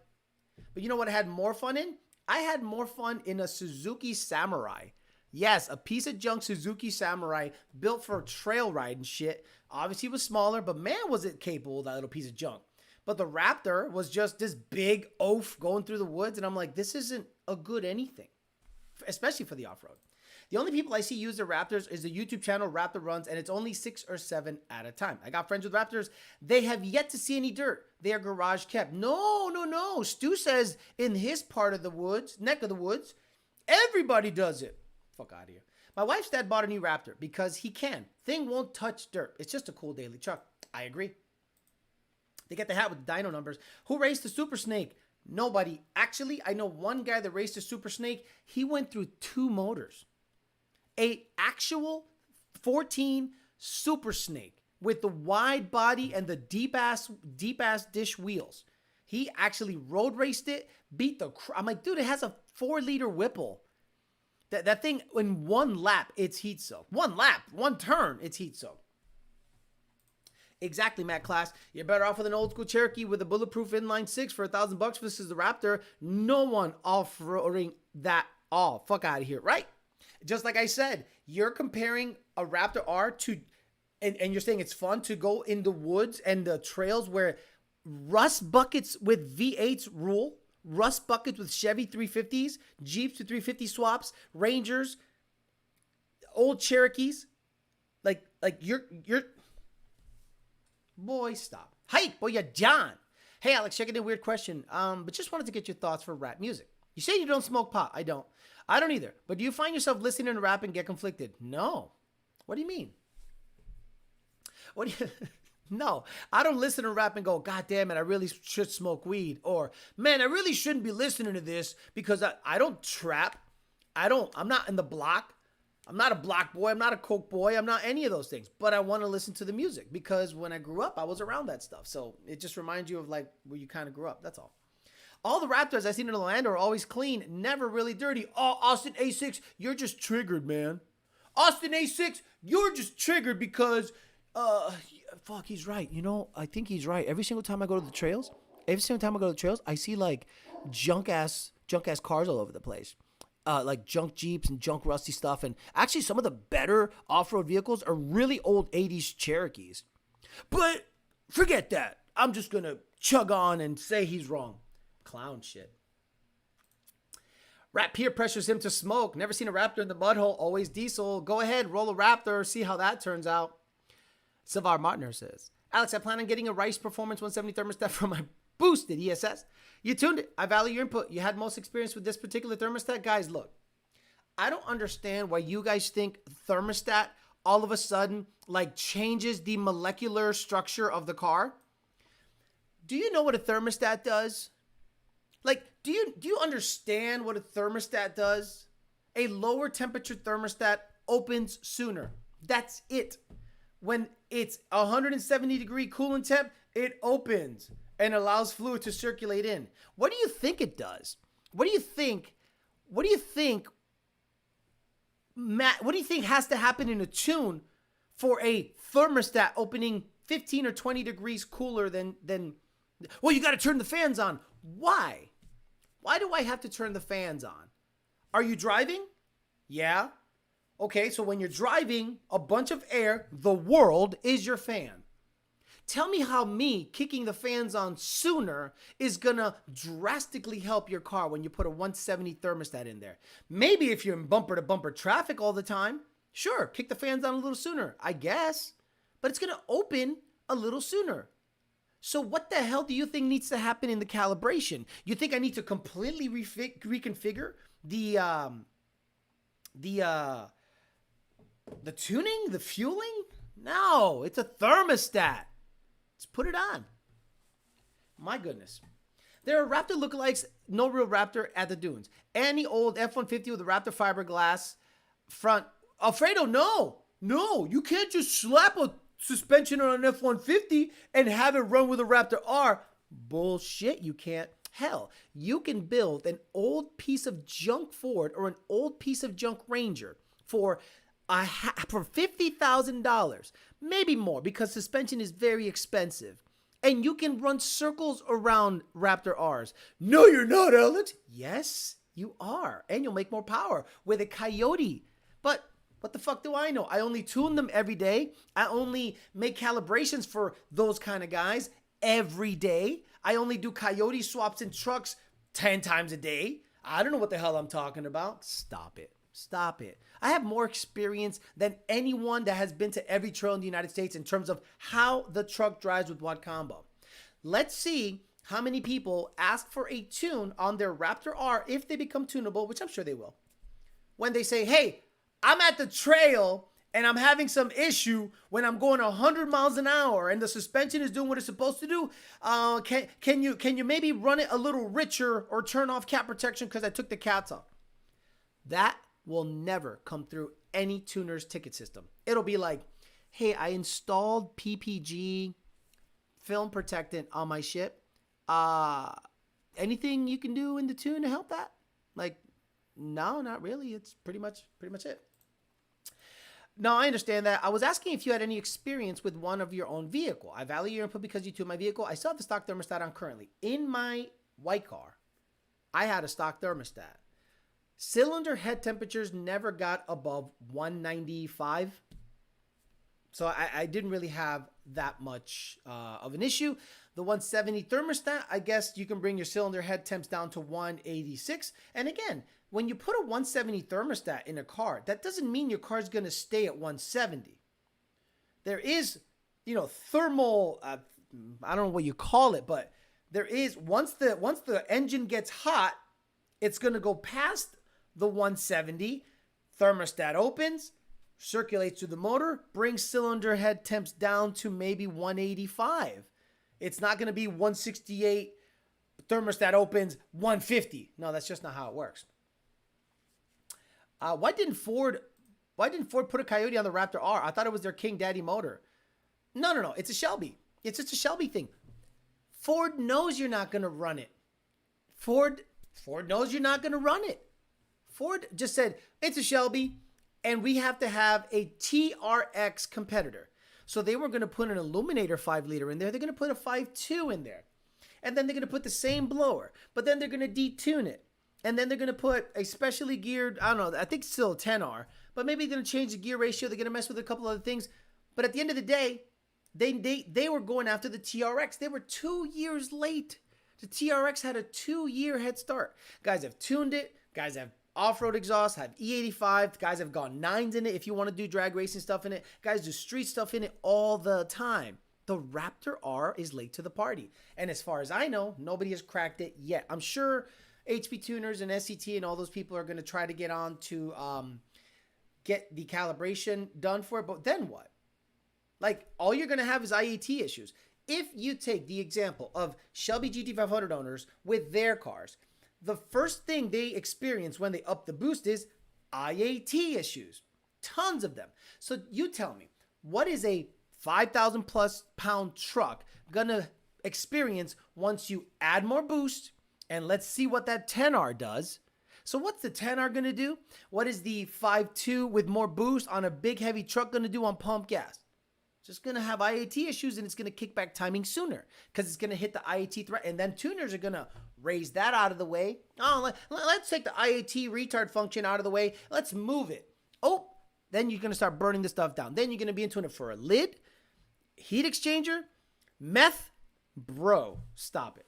but you know what I had more fun in? I had more fun in a Suzuki Samurai. Yes, a piece of junk Suzuki Samurai built for trail ride and shit. Obviously it was smaller, but man was it capable, that little piece of junk. But the Raptor was just this big oaf going through the woods, and I'm like, this isn't a good anything, especially for the off-road. The only people I see use their Raptors is the YouTube channel Raptor Runs, and it's only 6 or 7 at a time. I got friends with Raptors. They have yet to see any dirt. They are garage kept. No. Stu says in his part of the woods, neck of the woods, everybody does it. Fuck out of here. My wife's dad bought a new Raptor because he can. Thing won't touch dirt. It's just a cool daily truck. I agree. They get the hat with the dyno numbers. Who raced the Super Snake? Nobody. Actually, I know one guy that raced a Super Snake. He went through 2 motors. A actual 14 Super Snake with the wide body and the deep ass dish wheels. He actually road raced it, beat the I'm like, dude, it has a 4-liter Whipple. That thing, in 1 lap, it's heat soaked. 1 lap, 1 turn, it's heat soaked. Exactly, Matt Class. You're better off with an old school Cherokee with a bulletproof inline 6 for $1,000 versus the Raptor. No one off-roading that all. Fuck out of here, right? Just like I said, you're comparing a Raptor R to, and you're saying it's fun to go in the woods and the trails where rust buckets with V8s rule. Rust buckets with Chevy 350s, Jeeps with 350 swaps, Rangers, old Cherokees. Like you're boy, stop. Hi, boy, John. Hey, Alex, checking in. Weird question. But just wanted to get your thoughts for rap music. You say you don't smoke pot. I don't. I don't either. But do you find yourself listening to rap and get conflicted? No. What do you mean? What do you... No, I don't listen to rap and go, God damn it, I really should smoke weed. Or, man, I really shouldn't be listening to this because I don't trap. I'm not in the block. I'm not a block boy. I'm not a coke boy. I'm not any of those things. But I want to listen to the music because when I grew up, I was around that stuff. So it just reminds you of like where you kind of grew up. That's all. All the Raptors I've seen in Orlando are always clean, never really dirty. Oh, Austin A6, you're just triggered, man. Austin A6, you're just triggered because... fuck, he's right. You know, I think he's right. Every single time I go to the trails, I see like junk ass cars all over the place. Like junk Jeeps and junk rusty stuff. And actually some of the better off-road vehicles are really old 80s Cherokees. But forget that. I'm just going to chug on and say he's wrong. Clown shit. Rat peer pressures him to smoke. Never seen a Raptor in the mudhole. Always diesel. Go ahead, roll a Raptor. See how that turns out. Savar Martiner says, Alex, I plan on getting a Rice Performance 170 thermostat for my boosted ESS. You tuned it. I value your input. You had most experience with this particular thermostat. Guys, look, I don't understand why you guys think thermostat all of a sudden like changes the molecular structure of the car. Do you know what a thermostat does? Like, do you understand what a thermostat does? A lower temperature thermostat opens sooner. That's it. When it's 170 degree coolant temp, it opens and allows fluid to circulate in. What do you think it does? What do you think has to happen in a tune for a thermostat opening 15 or 20 degrees cooler than well, you got to turn the fans on. Why? Why do I have to turn the fans on? Are you driving? Yeah. Okay, so when you're driving a bunch of air, the world is your fan. Tell me how me kicking the fans on sooner is gonna drastically help your car when you put a 170 thermostat in there. Maybe if you're in bumper to bumper traffic all the time, sure, kick the fans on a little sooner, I guess. But it's gonna open a little sooner. So what the hell do you think needs to happen in the calibration? You think I need to completely reconfigure the tuning, the fueling? No, it's a thermostat. Let's put it on. My goodness. There are Raptor lookalikes, no real Raptor at the dunes. Any old F-150 with a Raptor fiberglass front. Alfredo, no, you can't just slap a suspension on an F-150 and have it run with a Raptor R. Bullshit, you can't. Hell, you can build an old piece of junk Ford or an old piece of junk Ranger for $50,000, maybe more, because suspension is very expensive. And you can run circles around Raptor Rs. No, you're not, Alex. Yes, you are. And you'll make more power with a Coyote. But what the fuck do I know? I only tune them every day. I only make calibrations for those kind of guys every day. I only do Coyote swaps in trucks 10 times a day. I don't know what the hell I'm talking about. Stop it. I have more experience than anyone that has been to every trail in the United States in terms of how the truck drives with what combo. Let's see how many people ask for a tune on their Raptor R if they become tunable, which I'm sure they will. When they say, hey, I'm at the trail and I'm having some issue when I'm going 100 miles an hour and the suspension is doing what it's supposed to do, can you maybe run it a little richer or turn off cat protection because I took the cats off? That will never come through any tuner's ticket system. It'll be like, hey, I installed PPG film protectant on my ship. Anything you can do in the tune to help that? Like, no, not really. It's pretty much it. No, I understand that. I was asking if you had any experience with one of your own vehicle. I value your input because you tune my vehicle. I still have the stock thermostat on currently. In my white car, I had a stock thermostat. Cylinder head temperatures never got above 195. So I didn't really have that much of an issue. The 170 thermostat, I guess you can bring your cylinder head temps down to 186. And again, when you put a 170 thermostat in a car, that doesn't mean your car's going to stay at 170. There is, thermal, I don't know what you call it, but there is, once the engine gets hot, It's going to go past the 170. Thermostat opens, circulates through the motor, brings cylinder head temps down to maybe 185. It's not going to be 168. Thermostat opens 150. No, that's just not how it works. Why didn't Ford put a Coyote on the Raptor R? I thought it was their King Daddy motor. No. It's a Shelby. It's just a Shelby thing. Ford knows you're not going to run it. Ford knows you're not going to run it. Ford just said, it's a Shelby, and we have to have a TRX competitor. So they were going to put an Illuminator 5-liter in there. They're going to put a 5.2 in there. And then they're going to put the same blower. But then they're going to detune it. And then they're going to put a specially geared, I don't know, I think still a 10R. But maybe they're going to change the gear ratio. They're going to mess with a couple other things. But at the end of the day, they were going after the TRX. They were 2 years late. The TRX had a 2-year head start. Guys have tuned it. Guys have off-road exhaust, have E85. Guys have gone 9s in it if you want to do drag racing stuff in it. Guys do street stuff in it all the time. The Raptor R is late to the party. And as far as I know, nobody has cracked it yet. I'm sure HP tuners and SCT and all those people are going to try to get on to get the calibration done for it. But then what? Like, all you're going to have is IAT issues. If you take the example of Shelby GT500 owners with their cars, the first thing they experience when they up the boost is IAT issues. Tons of them. So you tell me, what is a 5,000 plus pound truck gonna experience once you add more boost? And let's see what that 10R does. So what's the 10R gonna do? What is the 5.2 with more boost on a big heavy truck gonna do on pump gas? Just going to have IAT issues, and it's going to kick back timing sooner because it's going to hit the IAT threat. And then tuners are going to raise that out of the way. Oh, let's take the IAT retard function out of the way. Let's move it. Oh, then you're going to start burning the stuff down. Then you're going to be into it for a lid, heat exchanger, meth. Bro, stop it.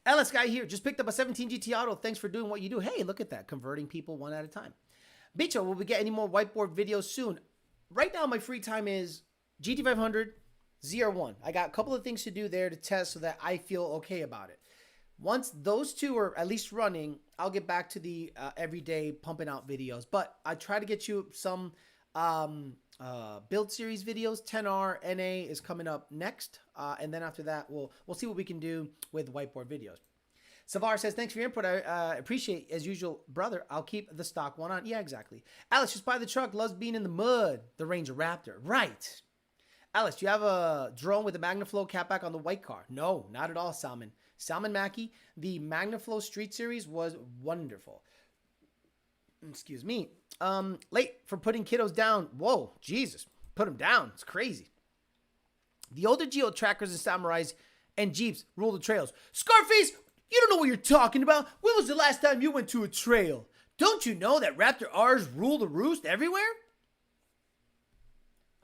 LS Guy here. Just picked up a 17 GT Auto. Thanks for doing what you do. Hey, look at that. Converting people one at a time. Bicho, will we get any more whiteboard videos soon? Right now, my free time is GT500, ZR1. I got a couple of things to do there to test so that I feel okay about it. Once those two are at least running, I'll get back to the everyday pumping out videos. But I try to get you some build series videos. 10R NA is coming up next. And then after that, we'll see what we can do with whiteboard videos. Savar says, thanks for your input. I appreciate, as usual, brother. I'll keep the stock one on. Yeah, exactly. Alex, just buy the truck. Loves being in the mud. The Ranger Raptor. Right. Alex, do you have a drone with a MagnaFlow catback on the white car? No, not at all, Salmon. Salmon Mackey, the MagnaFlow Street Series was wonderful. Excuse me. Late for putting kiddos down. Whoa, Jesus. Put them down. It's crazy. The older Geo Trackers and Samurais and Jeeps rule the trails. Scarface, you don't know what you're talking about. When was the last time you went to a trail? Don't you know that Raptor R's rule the roost everywhere?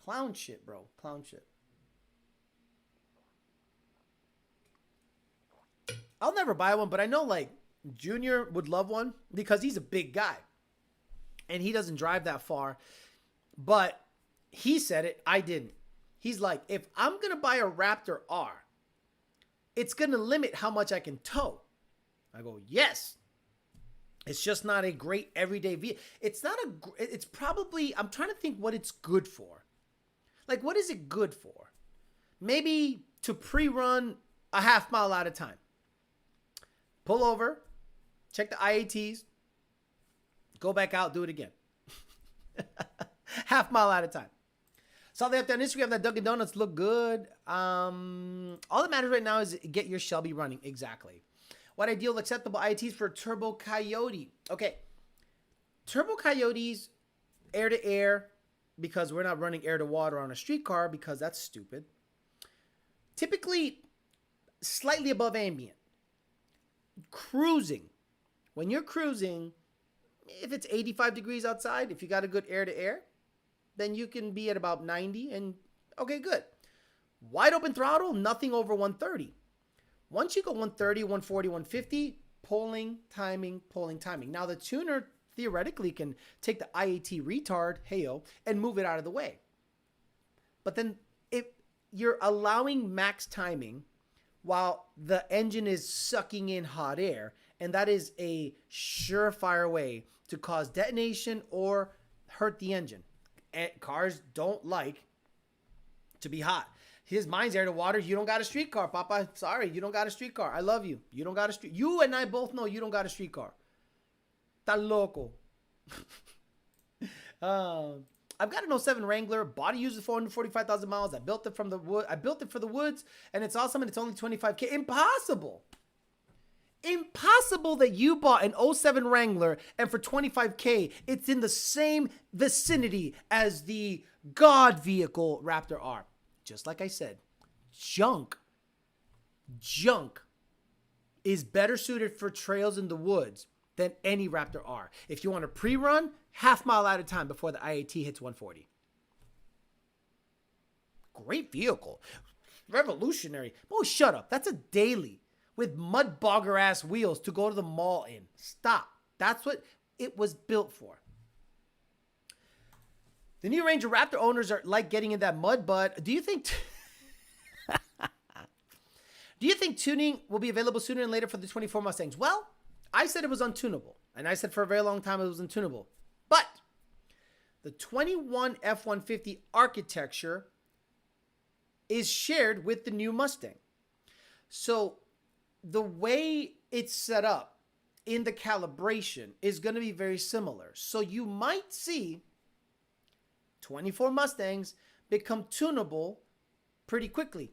Clown shit, bro. Clown shit. I'll never buy one, but I know, like, Junior would love one because he's a big guy. And he doesn't drive that far. But he said it. I didn't. He's like, if I'm going to buy a Raptor R, it's going to limit how much I can tow. I go, yes. It's just not a great everyday vehicle. It's probably, I'm trying to think what it's good for. Like, what is it good for? Maybe to pre-run a half mile at a time. Pull over, check the IATs, go back out, do it again. Half mile at a time. Saw they have on Instagram that Dunkin' Donuts look good. All that matters right now is get your Shelby running. Exactly. What ideal acceptable IATs for Turbo Coyote? Okay. Turbo Coyotes, air to air, because we're not running air to water on a street car because that's stupid. Typically, slightly above ambient. Cruising. When you're cruising, if it's 85 degrees outside, if you got a good air to air, then you can be at about 90 and okay, good. Wide open throttle, nothing over 130. Once you go 130, 140, 150, polling, timing. Now the tuner theoretically can take the IAT retard, heyo, and move it out of the way. But then if you're allowing max timing while the engine is sucking in hot air And that is a surefire way to cause detonation or hurt the engine. And cars don't like to be hot. Mine's air to water. You don't got a street car, Papa. Sorry, you don't got a street car. I love you. You don't got a street. You and I both know you don't got a street car. Ta loco. I've got an '07 Wrangler. Body uses 445,000 miles. I built it from the wood. I built it for the woods, and it's awesome. And it's only 25K. Impossible. Impossible that you bought an '07 Wrangler and for 25K, it's in the same vicinity as the God vehicle Raptor R. Just like I said, junk is better suited for trails in the woods than any Raptor R. If you want to pre-run, half mile at a time before the IAT hits 140. Great vehicle. Revolutionary. Oh, shut up. That's a daily with mud bogger ass wheels to go to the mall in. Stop. That's what it was built for. The new Ranger Raptor owners are like getting in that mud, but do you think tuning will be available sooner than later for the 24 Mustangs? Well, I said it was untunable, and I said for a very long time it was untunable. But the 21 F-150 architecture is shared with the new Mustang. So the way it's set up in the calibration is going to be very similar. So you might see 24 Mustangs become tunable pretty quickly.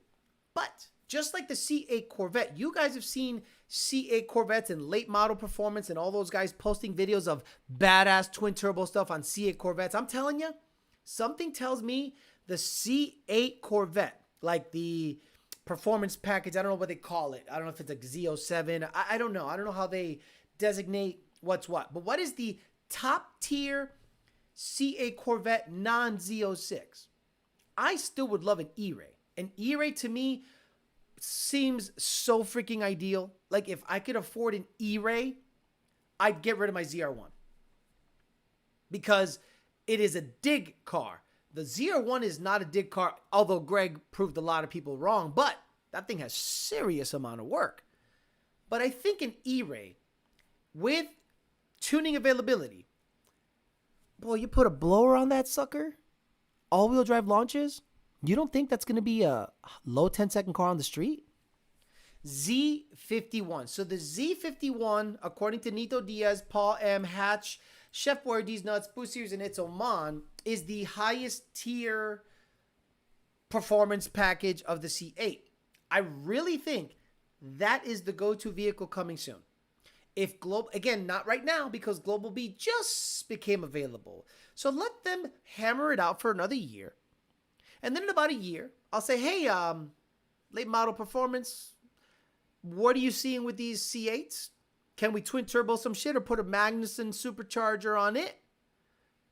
But just like the C8 Corvette, you guys have seen C8 Corvettes and late model performance and all those guys posting videos of badass twin turbo stuff on C8 Corvettes. I'm telling you, something tells me the C8 Corvette, like the performance package, I don't know what they call it. I don't know if it's a Z07. I don't know. I don't know how they designate what's what. But what is the top tier C8 Corvette non-Z06? I still would love an E-Ray. An E-Ray to me seems so freaking ideal. Like if I could afford an E-Ray, I'd get rid of my ZR1 because it is a dig car. The ZR1 is not a dig car, although Greg proved a lot of people wrong, but that thing has serious amount of work. But I think an E-Ray with tuning availability, boy, you put a blower on that sucker, all-wheel drive launches, you don't think that's going to be a low 10-second car on the street? Z51. So the Z51, according to Nito Diaz, Paul M. Hatch, Chef Boy D's Nuts, Boo Series, and It's Oman, is the highest tier performance package of the C8. I really think that is the go-to vehicle coming soon. If Global, again, not right now because Global B just became available. So let them hammer it out for another year. And then in about a year, I'll say, hey, late model performance, what are you seeing with these C8s? Can we twin turbo some shit or put a Magnuson supercharger on it?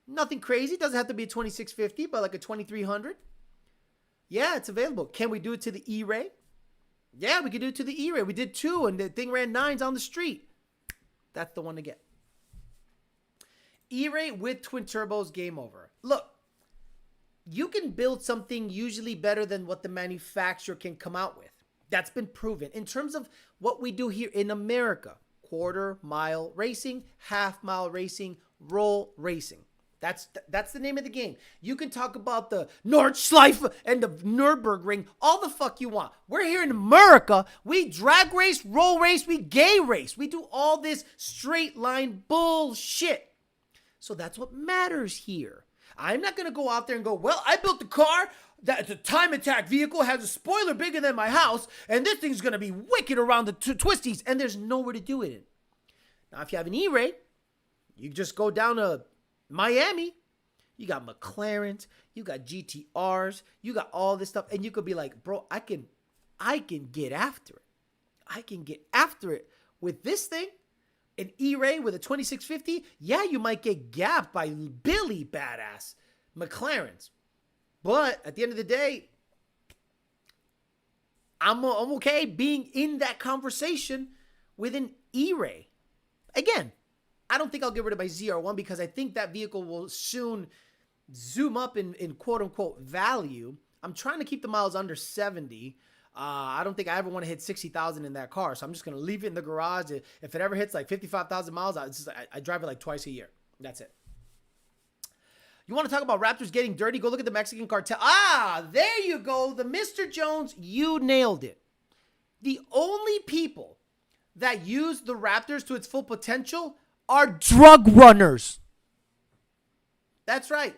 Nothing crazy. Doesn't have to be a 2650, but like a 2300. Yeah, it's available. Can we do it to the E-Ray? Yeah, we could do it to the E-Ray. We did 2 and the thing ran 9s on the street. That's the one to get. E-Ray with twin turbos, game over. Look, you can build something usually better than what the manufacturer can come out with. That's been proven. In terms of what we do here in America, quarter-mile racing, half-mile racing, roll racing. That's the name of the game. You can talk about the Nordschleife and the Nürburgring all the fuck you want. We're here in America. We drag race, roll race, we gay race. We do all this straight line bullshit. So that's what matters here. I'm not going to go out there and go, well, I built the car. That's a time attack vehicle, has a spoiler bigger than my house, and this thing's going to be wicked around the twisties, and there's nowhere to do it in. Now, if you have an E-Ray, you just go down to Miami. You got McLarens, you got GTRs, you got all this stuff, and you could be like, bro, I can get after it. I can get after it with this thing. An E-Ray with a 2650, yeah, you might get gapped by Billy badass McLarens. But at the end of the day, I'm okay being in that conversation with an E-Ray. Again, I don't think I'll get rid of my ZR1 because I think that vehicle will soon zoom up in quote-unquote value. I'm trying to keep the miles under 70. I don't think I ever want to hit 60,000 in that car. So I'm just going to leave it in the garage. If it ever hits like 55,000 miles, I drive it like twice a year. That's it. You want to talk about Raptors getting dirty? Go look at the Mexican Cartel. There you go. The Mr. Jones, you nailed it. The only people that use the Raptors to its full potential are drug runners. That's right.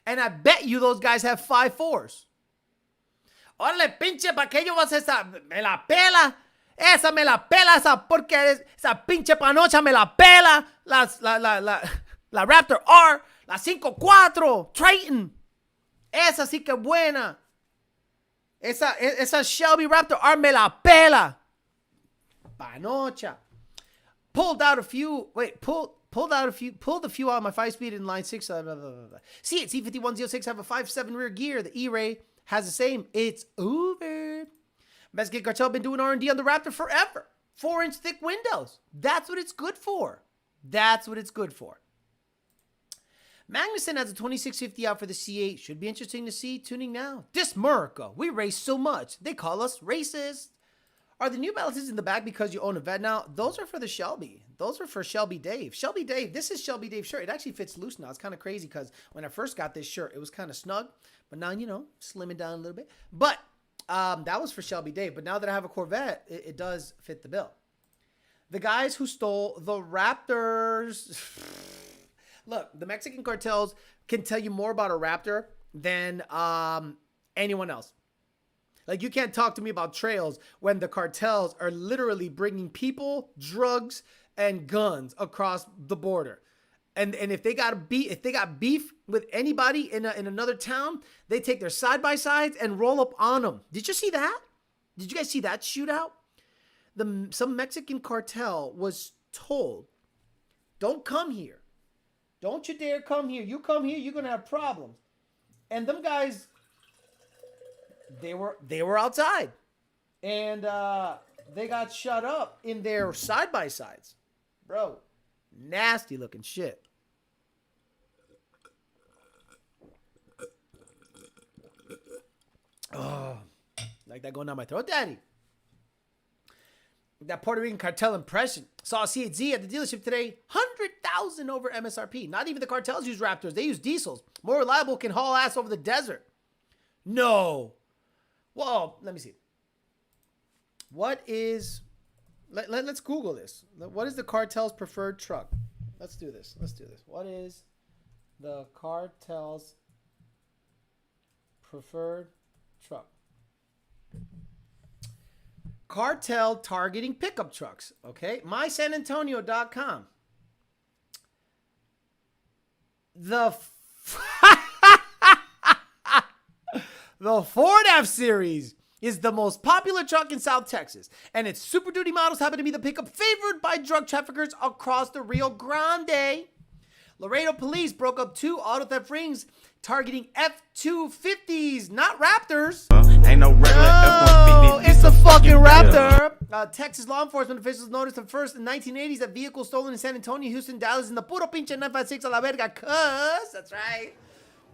And I bet you those guys have 5.4s. Órale, pinche, ¿para qué yo vas a esa? Me la pela. Esa me la pela, esa porque esa pinche panocha me la pela. La Raptor R, la 5.4, Triton. Esa sí que buena. Esa Shelby Raptor R me la pela. Panocha. Pulled a few out of my 5-speed in line 6. See it, C5106 have a 5.7 rear gear. The E-Ray has the same. It's over. Mexican Cartel been doing R&D on the Raptor forever. 4-inch thick windows. That's what it's good for. That's what it's good for. Magnuson has a 2650 out for the C8. Should be interesting to see. Tuning now. This America. We race so much. They call us racist. Are the New Balances in the back because you own a Vet now? Those are for the Shelby. Those are for Shelby Dave. Shelby Dave, this is Shelby Dave's shirt. It actually fits loose now. It's kind of crazy because when I first got this shirt, it was kind of snug. But now, slimming down a little bit. But that was for Shelby Dave. But now that I have a Corvette, it does fit the bill. The guys who stole the Raptors. Look, the Mexican Cartels can tell you more about a Raptor than anyone else. Like, you can't talk to me about trails when the cartels are literally bringing people, drugs, and guns across the border. And if they got beef with anybody in another town, they take their side-by-sides and roll up on them. Did you see that? Did you guys see that shootout? Some Mexican cartel was told, don't come here. Don't you dare come here. You come here, you're going to have problems. And them guys, they were outside. And they got shut up in their side-by-sides. Bro, nasty looking shit. Oh, like that going down my throat, daddy. That Puerto Rican cartel impression. Saw a C8Z at the dealership today. 100,000 over MSRP. Not even the cartels use Raptors. They use diesels. More reliable, can haul ass over the desert. No. Well, let me see. What is... Let's Google this. What is the cartel's preferred truck? Let's do this. What is the cartel's preferred truck? Cartel targeting pickup trucks. Okay. MySanAntonio.com. The Ford F-Series is the most popular truck in South Texas, and its Super Duty models happen to be the pickup favored by drug traffickers across the Rio Grande. Laredo police broke up 2 auto theft rings targeting F-250s, not Raptors. Ain't no regular F-150. It's a fucking Raptor. Texas law enforcement officials noticed the first in 1980s that vehicles stolen in San Antonio, Houston, Dallas, and the puro pinche 956 a la verga. Cuz, that's right.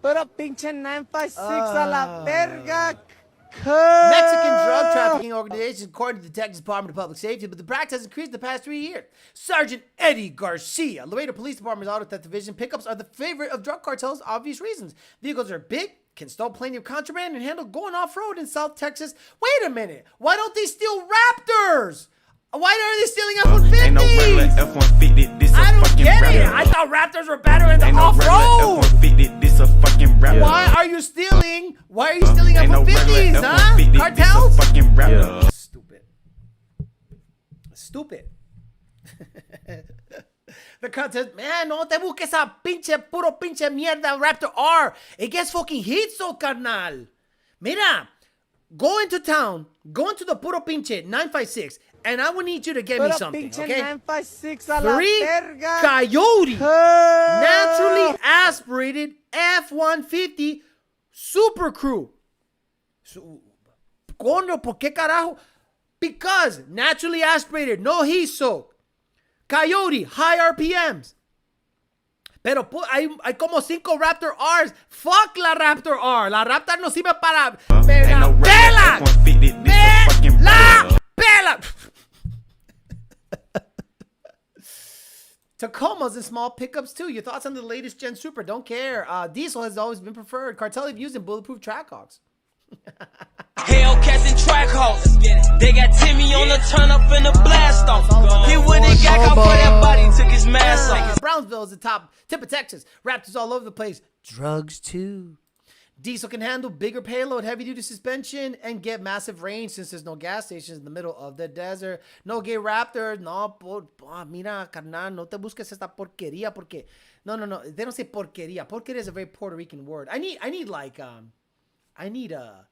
Puro pinche 956 a la verga. Mexican drug trafficking organizations, according to the Texas Department of Public Safety, but the practice has increased the past 3 years. Sergeant Eddie Garcia, Laredo Police Department's Auto Theft Division. Pickups are the favorite of drug cartels, obvious reasons. Vehicles are big, can stow plenty of contraband, and handle going off-road in South Texas. Wait a minute. Why don't they steal Raptors? Why are they stealing F-150s? Ain't no regular F-150. This a I don't fucking get it. Raptor. I thought Raptors were better in the Ain't no off-road. regular F-150. This a fucking Raptor. Why are you stealing? Why are you stealing Ain't no F-150s, regular huh? F-150. Cartels? This a fucking Raptor. Stupid. The contest, man, no te busques a puro pinche mierda Raptor R. It gets fucking heat, so carnal. Mira, go into town, go into the puro pinche 956, and I will need you to get me Puro something, pinche okay? 956 a la 3 verga. Coyote, naturally aspirated F-150 Super Crew. Coño, ¿por qué carajo? Because naturally aspirated, no heat soak. Coyote, high RPMs. Pero hay como 5 Raptor Rs. Fuck la Raptor R. La Raptor no sirve para... Ain't no regular ¡Pela! F-150. This a fucking La Bella. Tacomas and small pickups too. Your thoughts on the latest Gen Super? Don't care. Diesel has always been preferred. Cartel have used in bulletproof Trackhawks. Hellcats and Trackhawks. They got Timmy on the turn up in the blast off. He went and got out for that body, took his mask off. Brownsville is the top tip of Texas. Raptors all over the place. Drugs too. Diesel can handle bigger payload, heavy-duty suspension, and get massive range since there's no gas stations in the middle of the desert. No gay Raptor. No, mira, carnal, no te busques esta porquería porque... No. They don't say porquería. Porquería is a very Puerto Rican word. I need a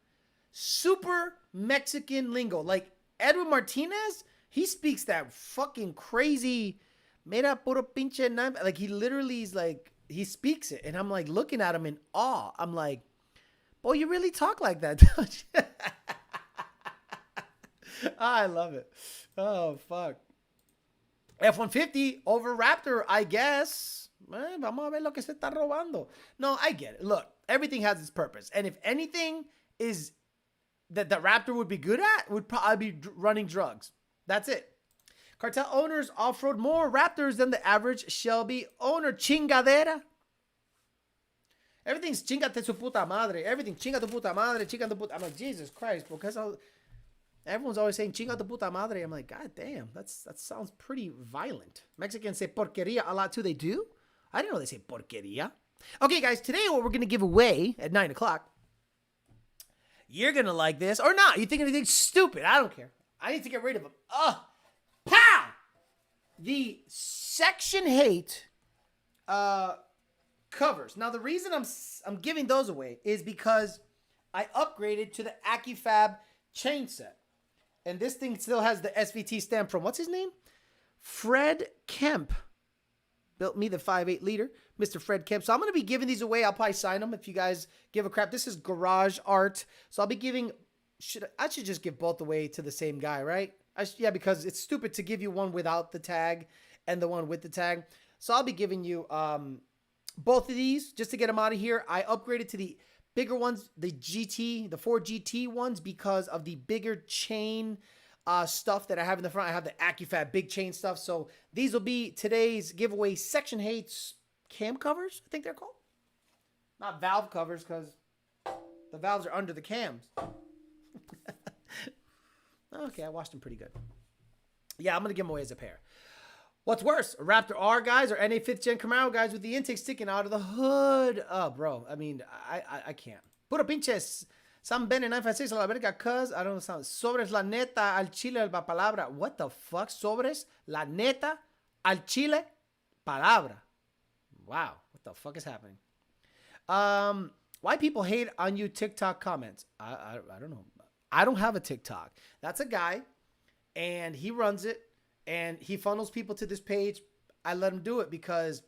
super Mexican lingo. Like Edwin Martinez, he speaks that fucking crazy... Mira, puro pinche... Like, he literally is like... He speaks it. And I'm like looking at him in awe. I'm like... Boy, you really talk like that, don't you? I love it. Oh, fuck. F-150 over Raptor, I guess. Vamos a ver lo que se está robando. No, I get it. Look, everything has its purpose. And if anything is that the Raptor would be good at, would probably be running drugs. That's it. Cartel owners off-road more Raptors than the average Shelby owner. Chingadera. Everything's chingate su puta madre. Everything chinga tu puta madre, chinga tu puta. I'm like, Jesus Christ, because everyone's always saying chinga tu puta madre. I'm like, God damn, that sounds pretty violent. Mexicans say porqueria a lot too. They do? I didn't know they say porqueria. Okay, guys, today what we're going to give away at 9 o'clock. You're going to like this or not. You think anything stupid. I don't care. I need to get rid of them. Pow! The Section 8 covers. Now, the reason I'm giving those away is because I upgraded to the AccuFab chain set. And this thing still has the SVT stamp from, what's his name? Fred Kemp. Built me the 5.8 liter, Mr. Fred Kemp. So I'm going to be giving these away. I'll probably sign them if you guys give a crap. This is garage art. So I'll be giving, I should just give both away to the same guy, right? Yeah, because it's stupid to give you one without the tag and the one with the tag. So I'll be giving you both of these just to get them out of here. I upgraded to the bigger ones, the GT, the 4 GT ones, because of the bigger chain stuff that I have in the front. I have the AccuFab big chain stuff. So these will be today's giveaway Section 8 cam covers, I think they're called. Not valve covers, because the valves are under the cams. Okay, I washed them pretty good. Yeah, I'm going to give them away as a pair. What's worse, a Raptor R, guys, or NA 5th Gen Camaro, guys, with the intake sticking out of the hood? Oh, bro, I mean, I can't. Puro pinches San Ben 956 a la verga, cuz, I don't know, sobres la neta al chile el palabra. What the fuck? Sobres la neta al chile palabra. Wow, what the fuck is happening? Why people hate on you TikTok comments? I don't know. I don't have a TikTok. That's a guy, and he runs it, and he funnels people to this page. I let him do it because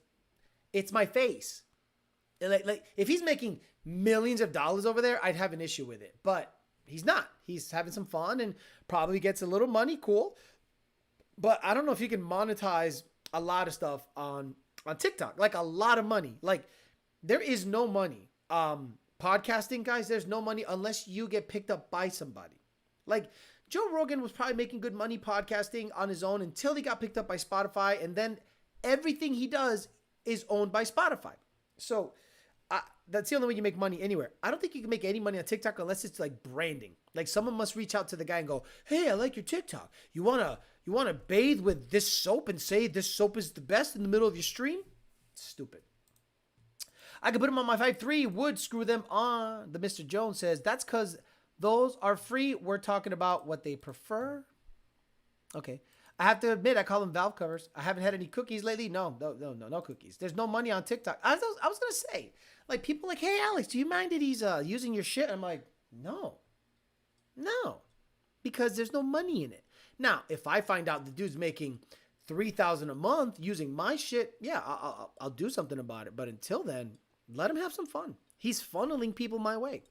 it's my face. Like if he's making millions of dollars over there, I'd have an issue with it. But he's not. He's having some fun and probably gets a little money. Cool. But I don't know if you can monetize a lot of stuff on TikTok. Like a lot of money. Like there is no money. Podcasting, guys, there's no money unless you get picked up by somebody. Like Joe Rogan was probably making good money podcasting on his own until he got picked up by Spotify, and then everything he does is owned by Spotify. So that's the only way you make money anywhere. I don't think you can make any money on TikTok unless it's like branding. Like someone must reach out to the guy and go, "Hey, I like your TikTok. You wanna bathe with this soap and say this soap is the best in the middle of your stream?" Stupid. I could put them on my 5.3, would screw them on. The Mr. Jones says, that's because those are free. We're talking about what they prefer. Okay. I have to admit, I call them valve covers. I haven't had any cookies lately. No cookies. There's no money on TikTok. I was going to say, like, people like, hey, Alex, do you mind that he's using your shit? I'm like, no. Because there's no money in it. Now, if I find out the dude's making $3,000 a month using my shit, yeah, I'll do something about it. But until then, let him have some fun. He's funneling people my way.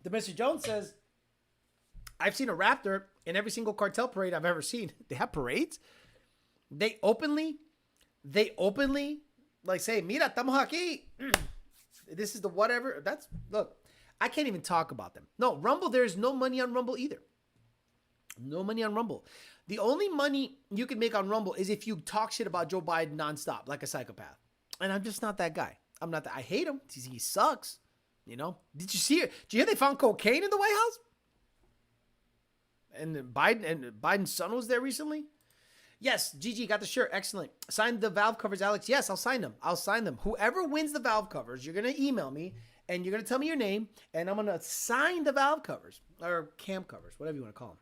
The Mr. Jones says, I've seen a Raptor in every single cartel parade I've ever seen. They have parades. They openly like say, mira, estamos aquí. This is the whatever. Look, I can't even talk about them. No, Rumble, there's no money on Rumble either. No money on Rumble. The only money you can make on Rumble is if you talk shit about Joe Biden nonstop, like a psychopath. And I'm just not that guy. I'm not that. I hate him. He sucks. You know? Did you see it? Did you hear they found cocaine in the White House? And Biden's son was there recently? Yes, GG got the shirt. Excellent. Sign the valve covers, Alex. Yes, I'll sign them. I'll sign them. Whoever wins the valve covers, you're going to email me and you're going to tell me your name and I'm going to sign the valve covers or cam covers, whatever you want to call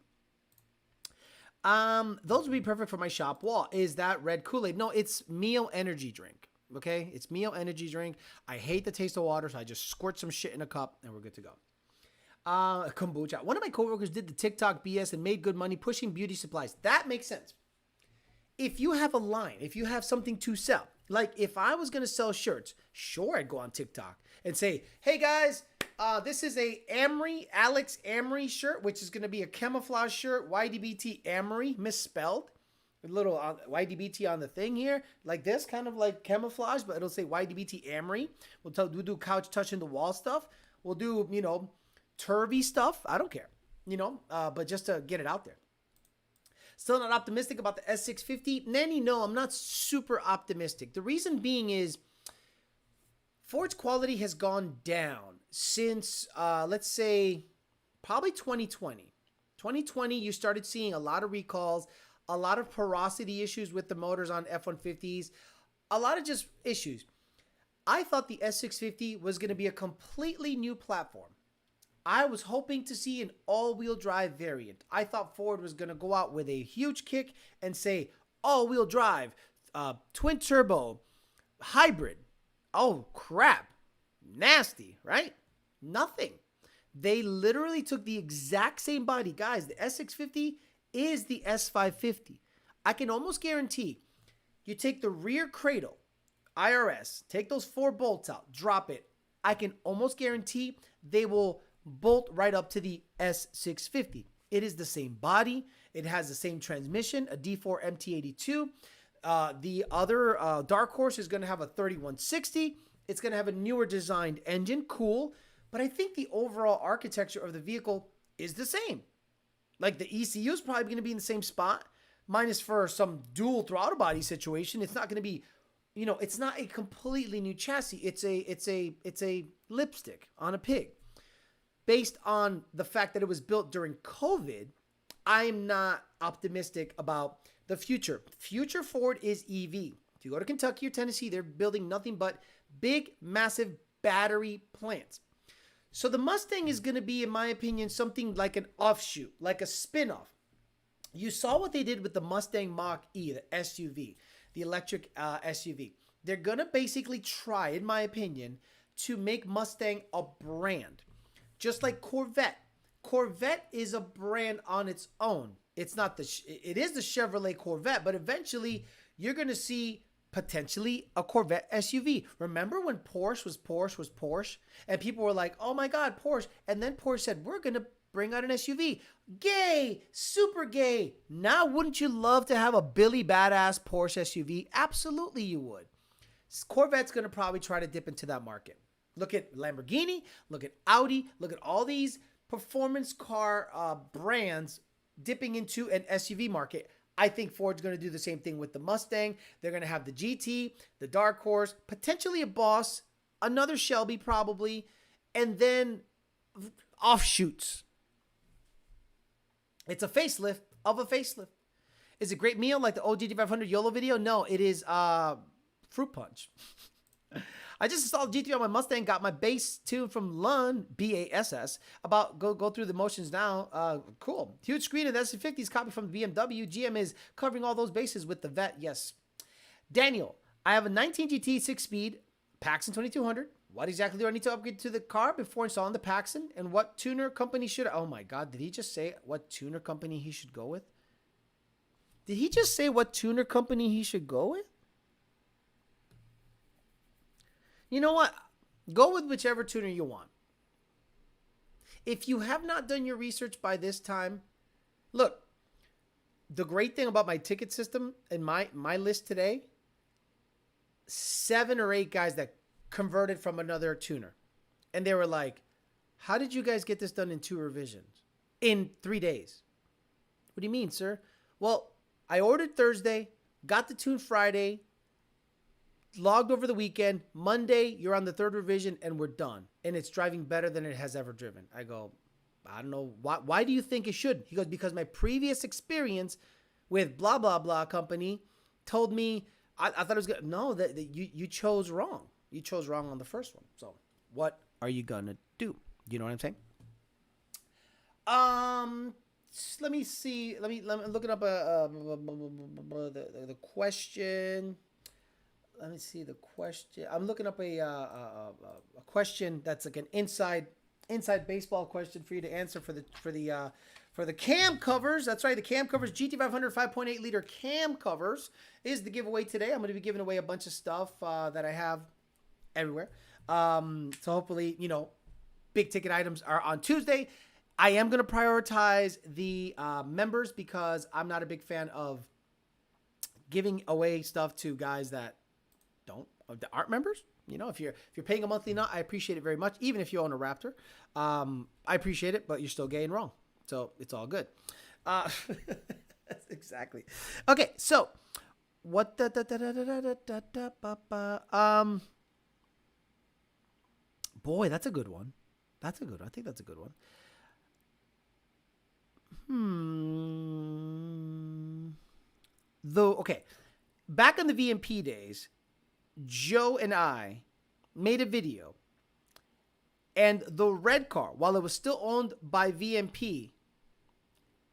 them. Those would be perfect for my shop wall. Is that red Kool-Aid? No, it's Mio energy drink. Okay, it's Mio energy drink. I hate the taste of water, so I just squirt some shit in a cup and we're good to go. Kombucha. One of my coworkers did the TikTok BS and made good money pushing beauty supplies. That makes sense. If you have a line, if you have something to sell, like if I was going to sell shirts, sure, I'd go on TikTok and say, hey guys, this is a Alex Amory shirt, which is going to be a camouflage shirt, YDBT Amory, misspelled. A little YDBT on the thing here, like this, kind of like camouflage, but it'll say YDBT Amory. We'll do couch touching the wall stuff. We'll do, turvy stuff. I don't care, but just to get it out there. Still not optimistic about the S650. Nanny, no, I'm not super optimistic. The reason being is Ford's quality has gone down since, let's say, probably 2020. 2020, you started seeing a lot of recalls, a lot of porosity issues with the motors on F-150s, a lot of just issues. I thought the S650 was going to be a completely new platform. I was hoping to see an all-wheel drive variant. I thought Ford was going to go out with a huge kick and say, all-wheel drive, twin turbo, hybrid. Oh, crap. Nasty, right? Nothing. They literally took the exact same body. Guys, the S650 is the S550. I can almost guarantee you take the rear cradle, IRS, take those 4 bolts out, drop it. I can almost guarantee they will bolt right up to the S650. It is the same body. It has the same transmission, a D4 MT82. The other Dark Horse is going to have a 3160. It's going to have a newer designed engine. Cool. But I think the overall architecture of the vehicle is the same. Like the ECU is probably going to be in the same spot, minus for some dual throttle body situation. It's not going to be, it's not a completely new chassis. It's a lipstick on a pig. Based on the fact that it was built during COVID, I'm not optimistic about the future. Future Ford is EV. If you go to Kentucky or Tennessee, they're building nothing but big, massive battery plants. So the Mustang is going to be, in my opinion, something like an offshoot, like a spin-off. You saw what they did with the Mustang Mach-E, the SUV, the electric SUV. They're going to basically try, in my opinion, to make Mustang a brand. Just like Corvette. Corvette is a brand on its own. It is the Chevrolet Corvette, but eventually you're going to see potentially a Corvette SUV. Remember when Porsche was Porsche? And people were like, oh my God, Porsche. And then Porsche said, we're going to bring out an SUV. Gay, super gay. Now, wouldn't you love to have a Billy Badass Porsche SUV? Absolutely you would. Corvette's going to probably try to dip into that market. Look at Lamborghini, look at Audi, look at all these performance car brands dipping into an SUV market. I think Ford's going to do the same thing with the Mustang. They're going to have the GT, the Dark Horse, potentially a Boss, another Shelby probably, and then offshoots. It's a facelift of a facelift. Is it a great meal like the OG 500 YOLO video? No, it is fruit punch. I just installed GT on my Mustang, got my bass tuned from Lund, BASS. About go through the motions now. Cool. Huge screen of the S50s copied from the BMW. GM is covering all those bases with the Vet. Yes. Daniel, I have a 19 GT 6-speed Paxton 2200. What exactly do I need to upgrade to the car before installing the Paxton? And what tuner company should oh my God, did he just say what tuner company he should go with? Did he just say what tuner company he should go with? You know what? Go with whichever tuner you want. If you have not done your research by this time, look, the great thing about my ticket system and my list today, 7 or 8 guys that converted from another tuner. And they were like, how did you guys get this done in 2 revisions? In 3 days? What do you mean, sir? Well, I ordered Thursday, got the tune Friday, logged over the weekend. Monday, you're on the 3rd revision, and we're done. And it's driving better than it has ever driven. I go, I don't know. Why do you think it should? He goes, because my previous experience with blah, blah, blah company told me, I thought it was good. No, that you chose wrong. You chose wrong on the first one. So what are you going to do? You know what I'm saying? Let me see. Let me look it up. The question. Let me see the question. I'm looking up a question that's like an inside baseball question for you to answer for the cam covers. That's right, the cam covers. GT500 5.8 liter cam covers is the giveaway today. I'm going to be giving away a bunch of stuff that I have everywhere. So hopefully, big ticket items are on Tuesday. I am going to prioritize the members because I'm not a big fan of giving away stuff to guys that aren't members. If you're paying a monthly nut, I appreciate it very much. Even if you own a Raptor, I appreciate it, but you're still gay and wrong. So it's all good. Exactly. Okay. So what boy, that's a good one. I think that's a good one. Okay. Back in the VMP days, Joe and I made a video, and the red car, while it was still owned by VMP,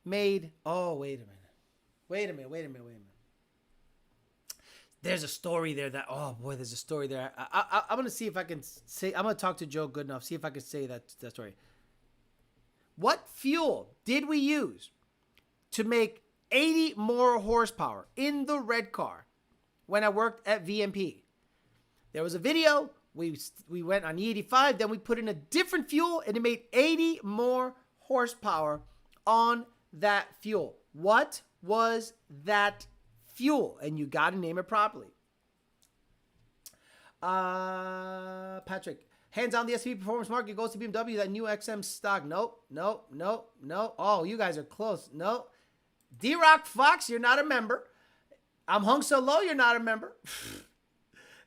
made, wait a minute. There's a story there I'm going to see if I can say, I'm going to talk to Joe good enough, see if I can say that story. What fuel did we use to make 80 more horsepower in the red car when I worked at VMP? There was a video. We went on E85. Then we put in a different fuel, and it made 80 more horsepower on that fuel. What was that fuel? And you got to name it properly. Patrick, hands on the SUV performance market goes to BMW. That new XM stock. Nope. Oh, you guys are close. Nope. D-Rock Fox, you're not a member. I'm Hung So Low, you're not a member.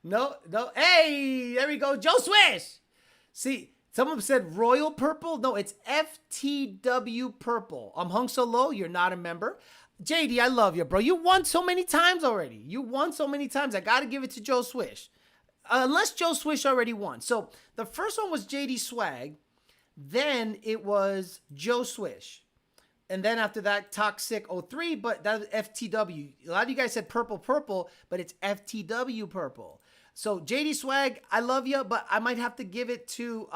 No. Hey, there we go. Joe Swish. See, someone said Royal Purple. No, it's FTW Purple. I'm Hung So Low, you're not a member. JD, I love you, bro. You won so many times already. I got to give it to Joe Swish. Unless Joe Swish already won. So the first one was JD Swag. Then it was Joe Swish. And then after that, Toxic 03, but that was FTW. A lot of you guys said purple, but it's FTW Purple. So JD Swag, I love you, but I might have to give it to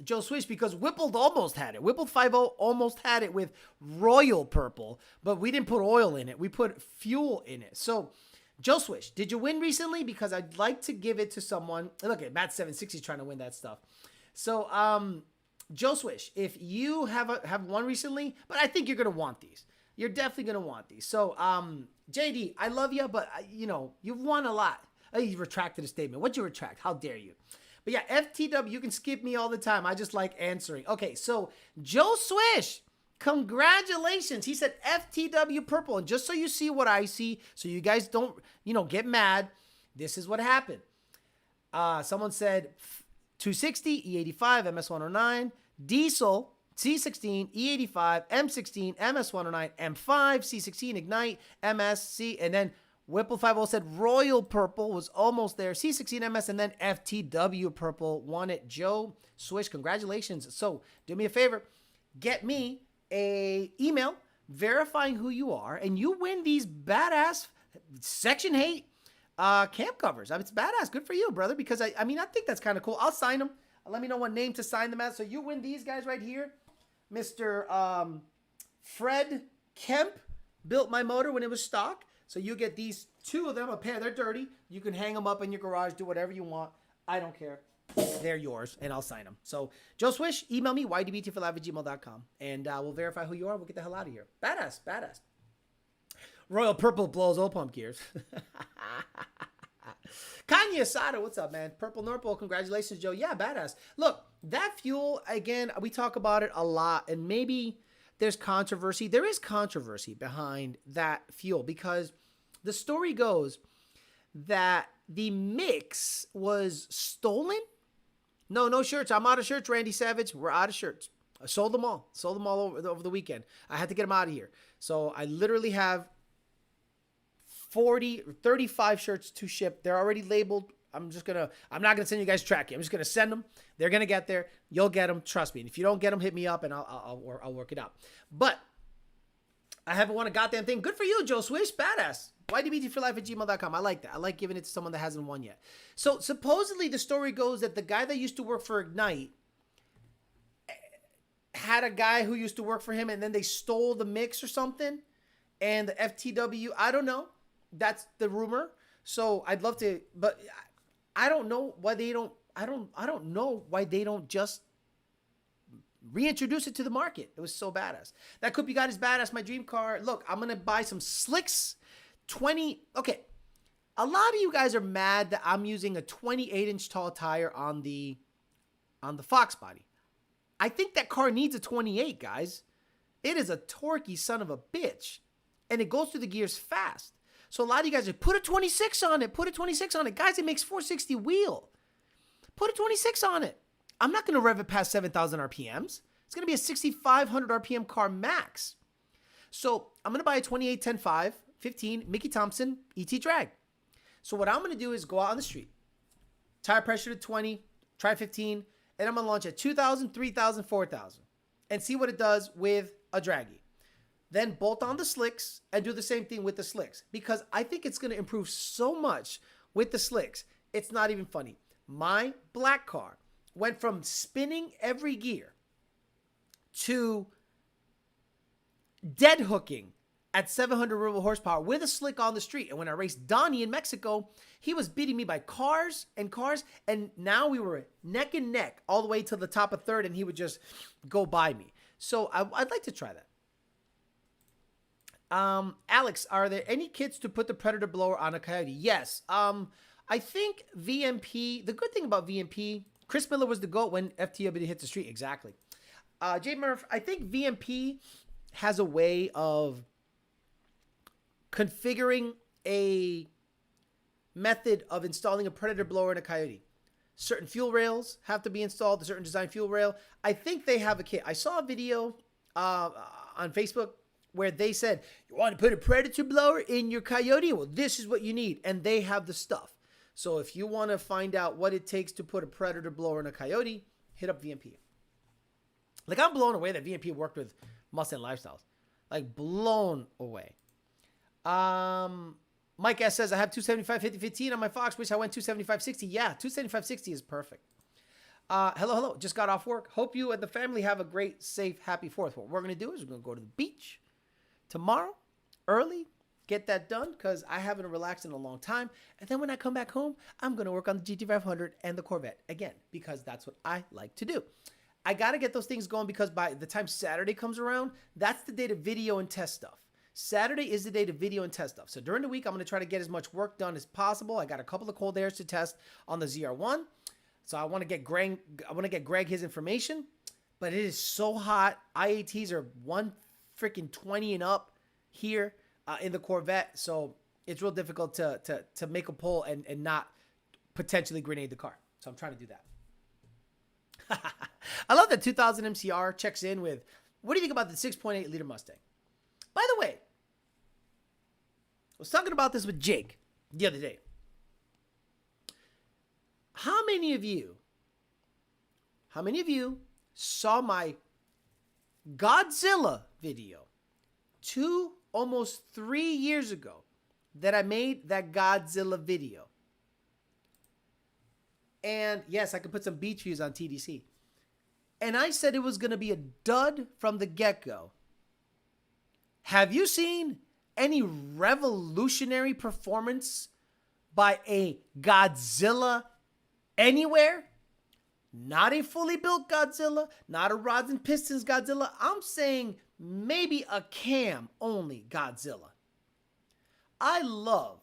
Joe Swish because Whippled almost had it. Whippled 50 almost had it with Royal Purple, but we didn't put oil in it. We put fuel in it. So Joe Swish, did you win recently? Because I'd like to give it to someone. Look at Matt 760 trying to win that stuff. So Joe Swish, if you have won recently, but I think you're gonna want these. You're definitely gonna want these. So JD, I love you, but you've won a lot. You retracted a statement. What'd you retract? How dare you? But yeah, FTW, you can skip me all the time. I just like answering. Okay, so Joe Swish, congratulations. He said FTW Purple. And just so you see what I see, so you guys don't, get mad, this is what happened. Someone said 260, E85, MS109, Diesel, C16, E85, M16, MS109, M5, C16, Ignite, MSC, and then Whipple 50 said Royal Purple was almost there. C16 MS and then FTW Purple won it. Joe Swish, congratulations. So do me a favor, get me a email verifying who you are, and you win these badass Section 8 camp covers. I mean, it's badass. Good for you, brother, because I think that's kind of cool. I'll sign them. Let me know what name to sign them as. So you win these guys right here. Mr. Fred Kemp built my motor when it was stock. So you get these 2 of them, a pair. They're dirty. You can hang them up in your garage, do whatever you want. I don't care. They're yours, and I'll sign them. So Joe Swish, email me, ydbt4live@gmail.com, and we'll verify who you are. We'll get the hell out of here. Badass. Royal Purple blows oil pump gears. Kanye Asada, what's up, man? Purple Nurple, congratulations, Joe. Yeah, badass. Look, that fuel, again, we talk about it a lot, and maybe there's controversy. There is controversy behind that fuel because the story goes that the mix was stolen. No shirts. I'm out of shirts, Randy Savage. We're out of shirts. I sold them all. Sold them all over the weekend. I had to get them out of here. So I literally have 35 shirts to ship. They're already labeled. I'm not going to send you guys tracking. I'm just going to send them. They're going to get there. You'll get them. Trust me. And if you don't get them, hit me up and I'll work it out. But I haven't won a goddamn thing. Good for you, Joe Swish. Badass. ydbtforlife@gmail.com. I like that. I like giving it to someone that hasn't won yet. So supposedly the story goes that the guy that used to work for Ignite had a guy who used to work for him and then they stole the mix or something. And the FTW, I don't know. That's the rumor. So I'd love to, but I don't know why they don't, I don't know why they don't just reintroduce it to the market. It was so badass. That coupe you got is badass. My dream car. Look, I'm going to buy some slicks. Okay. A lot of you guys are mad that I'm using a 28-inch tall tire on the Fox body. I think that car needs a 28, guys. It is a torquey son of a bitch. And it goes through the gears fast. So a lot of you guys are, put a 26 on it. Put a 26 on it. Guys, it makes 460 wheel. Put a 26 on it. I'm not going to rev it past 7,000 RPMs. It's going to be a 6,500 RPM car max. So I'm going to buy a 28 10.5 15 Mickey Thompson ET drag. So what I'm going to do is go out on the street. Tire pressure to 20. Try 15. And I'm going to launch at 2,000, 3,000, 4,000. And see what it does with a draggy. Then bolt on the slicks and do the same thing with the slicks. Because I think it's going to improve so much with the slicks. It's not even funny. My black car went from spinning every gear to dead hooking at 700 ruble horsepower with a slick on the street. And when I raced Donnie in Mexico, he was beating me by cars. And now we were neck and neck all the way to the top of third and he would just go by me. So I'd like to try that. Alex, are there any kits to put the Predator blower on a Coyote? Yes. I think VMP, the good thing about VMP, Chris Miller was the GOAT when FTW hit the street. Exactly. J Murph, I think VMP has a way of configuring a method of installing a Predator blower in a Coyote. Certain fuel rails have to be installed, a certain design fuel rail. I think they have a kit. I saw a video on Facebook where they said, you want to put a Predator blower in your Coyote? Well, this is what you need. And they have the stuff. So if you want to find out what it takes to put a Predator blower in a Coyote, hit up VMP. Like, I'm blown away that VMP worked with Mustang Lifestyles. Like, blown away. Mike S says, I have 275 50 15 on my Fox. Wish I went 275 60. Yeah, 275 60 is perfect. Hello. Just got off work. Hope you and the family have a great, safe, happy 4th. What we're going to do is we're going to go to the beach tomorrow, early, get that done because I haven't relaxed in a long time. And then when I come back home, I'm going to work on the GT500 and the Corvette again because that's what I like to do. I got to get those things going because by the time Saturday comes around, that's the day to video and test stuff. Saturday is the day to video and test stuff. So during the week, I'm going to try to get as much work done as possible. I got a couple of cold airs to test on the ZR1. So I want to get Greg his information, but it is so hot. IATs are 120 and up here in the Corvette. So it's real difficult to make a pull and not potentially grenade the car. So I'm trying to do that. I love that 2000 MCR checks in with, what do you think about the 6.8 liter Mustang? By the way, I was talking about this with Jake the other day. How many of you saw my Godzilla video almost 3 years ago that I made that Godzilla video? And yes, I could put some beach views on TDC. And I said it was going to be a dud from the get-go. Have you seen any revolutionary performance by a Godzilla anywhere? Not a fully built Godzilla, not a rods and pistons Godzilla. I'm saying maybe a cam only Godzilla. I love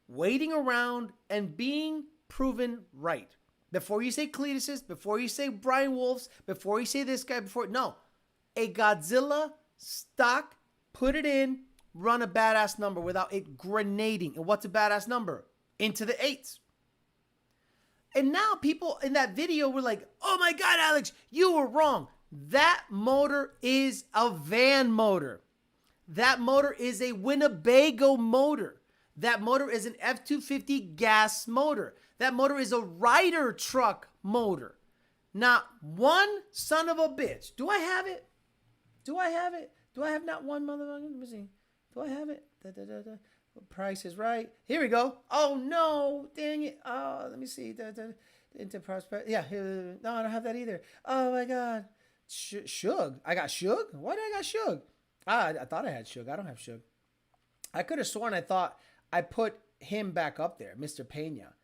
waiting around and being proven right. Before you say Cletus's, before you say Brian Wolf's, before you say this guy, no. A Godzilla stock, put it in, run a badass number without it grenading. And what's a badass number? Into the 8s. And now people in that video were like, oh my God, Alex, you were wrong. That motor is a van motor. That motor is a Winnebago motor. That motor is an F-250 gas motor. That motor is a Ryder truck motor. Not one son of a bitch. Do I have it? Do I have it? Do I have not one motherfucker? Let me see. Do I have it? Price is right. Here we go. Oh no, dang it. Oh, let me see. Into prospect. Yeah, no, I don't have that either. Oh my God. Shug. I got Shug? Why did I got Shug? I thought I had Shug. I don't have Shug. I could have sworn I thought I put him back up there, Mr. Pena,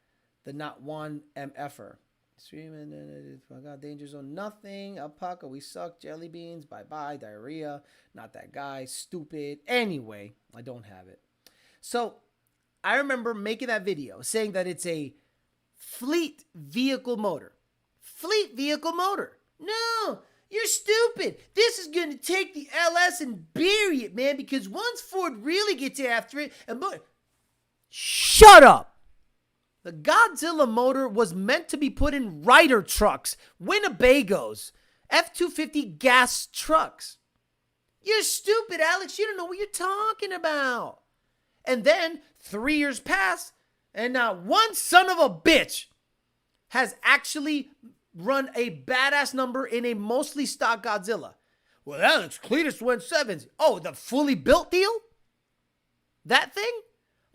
the not one MFer. Streaming, got danger zone, nothing. Alpaca, we suck. Jelly beans, bye bye. Diarrhea, not that guy. Stupid. Anyway, I don't have it. So I remember making that video saying that it's a fleet vehicle motor. Fleet vehicle motor. No, you're stupid. This is going to take the LS and bury it, man, because once Ford really gets after it, shut up. The Godzilla motor was meant to be put in Ryder trucks, Winnebagos, F-250 gas trucks. You're stupid, Alex. You don't know what you're talking about. And then 3 years pass, and not one son of a bitch has actually run a badass number in a mostly stock Godzilla. Well, Alex, Cletus went 7s. Oh, the fully built deal? That thing?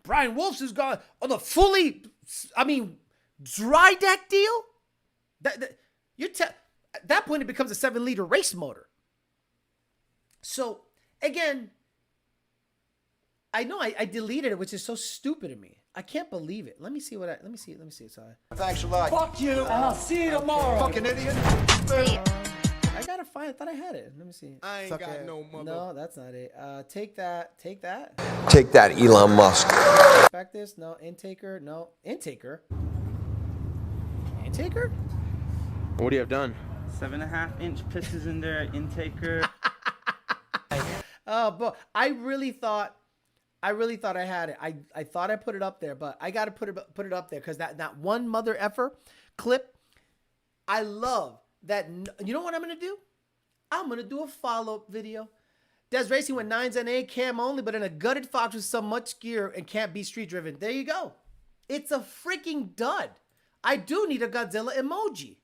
Brian Wolf's is gone. Oh, the fully, dry deck deal? At that point, it becomes a 7-liter race motor. So, again, I know I deleted it, which is so stupid of me. I can't believe it. Let me see. Sorry. Thanks a lot. Fuck you, and I'll see you tomorrow. Fucking idiot. I gotta find it. I thought I had it. Let me see. I ain't got no mother. No, that's not it. Take that. Take that, Elon Musk. Back this. No. Intaker. No. Intaker. Intaker? What do you have done? 7.5-inch pistons in there, intaker. Oh, but I really thought I had it. I thought I put it up there, but I got to put it up there because that one mother effer clip, I love that. You know what I'm going to do? I'm going to do a follow-up video. Des Racing went 9s and A cam only, but in a gutted Fox with so much gear and can't be street driven. There you go. It's a freaking dud. I do need a Godzilla emoji.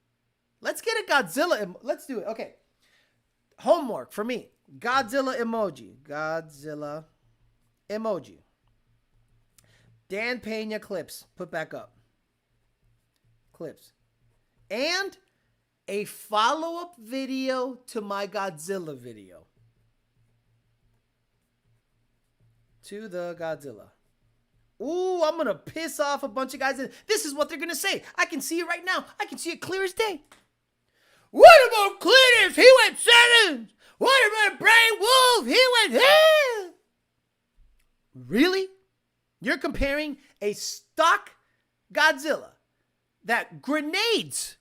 Let's get a Godzilla. Let's do it. Okay. Homework for me. Godzilla emoji. Godzilla emoji. Dan Pena clips. Put back up. Clips. And a follow-up video to my Godzilla video. To the Godzilla. Ooh, I'm going to piss off a bunch of guys. This is what they're going to say. I can see it right now. I can see it clear as day. What about Cletus? He went 7s. What about Brian Wolf? He went here. Really? You're comparing a stock Godzilla that grenades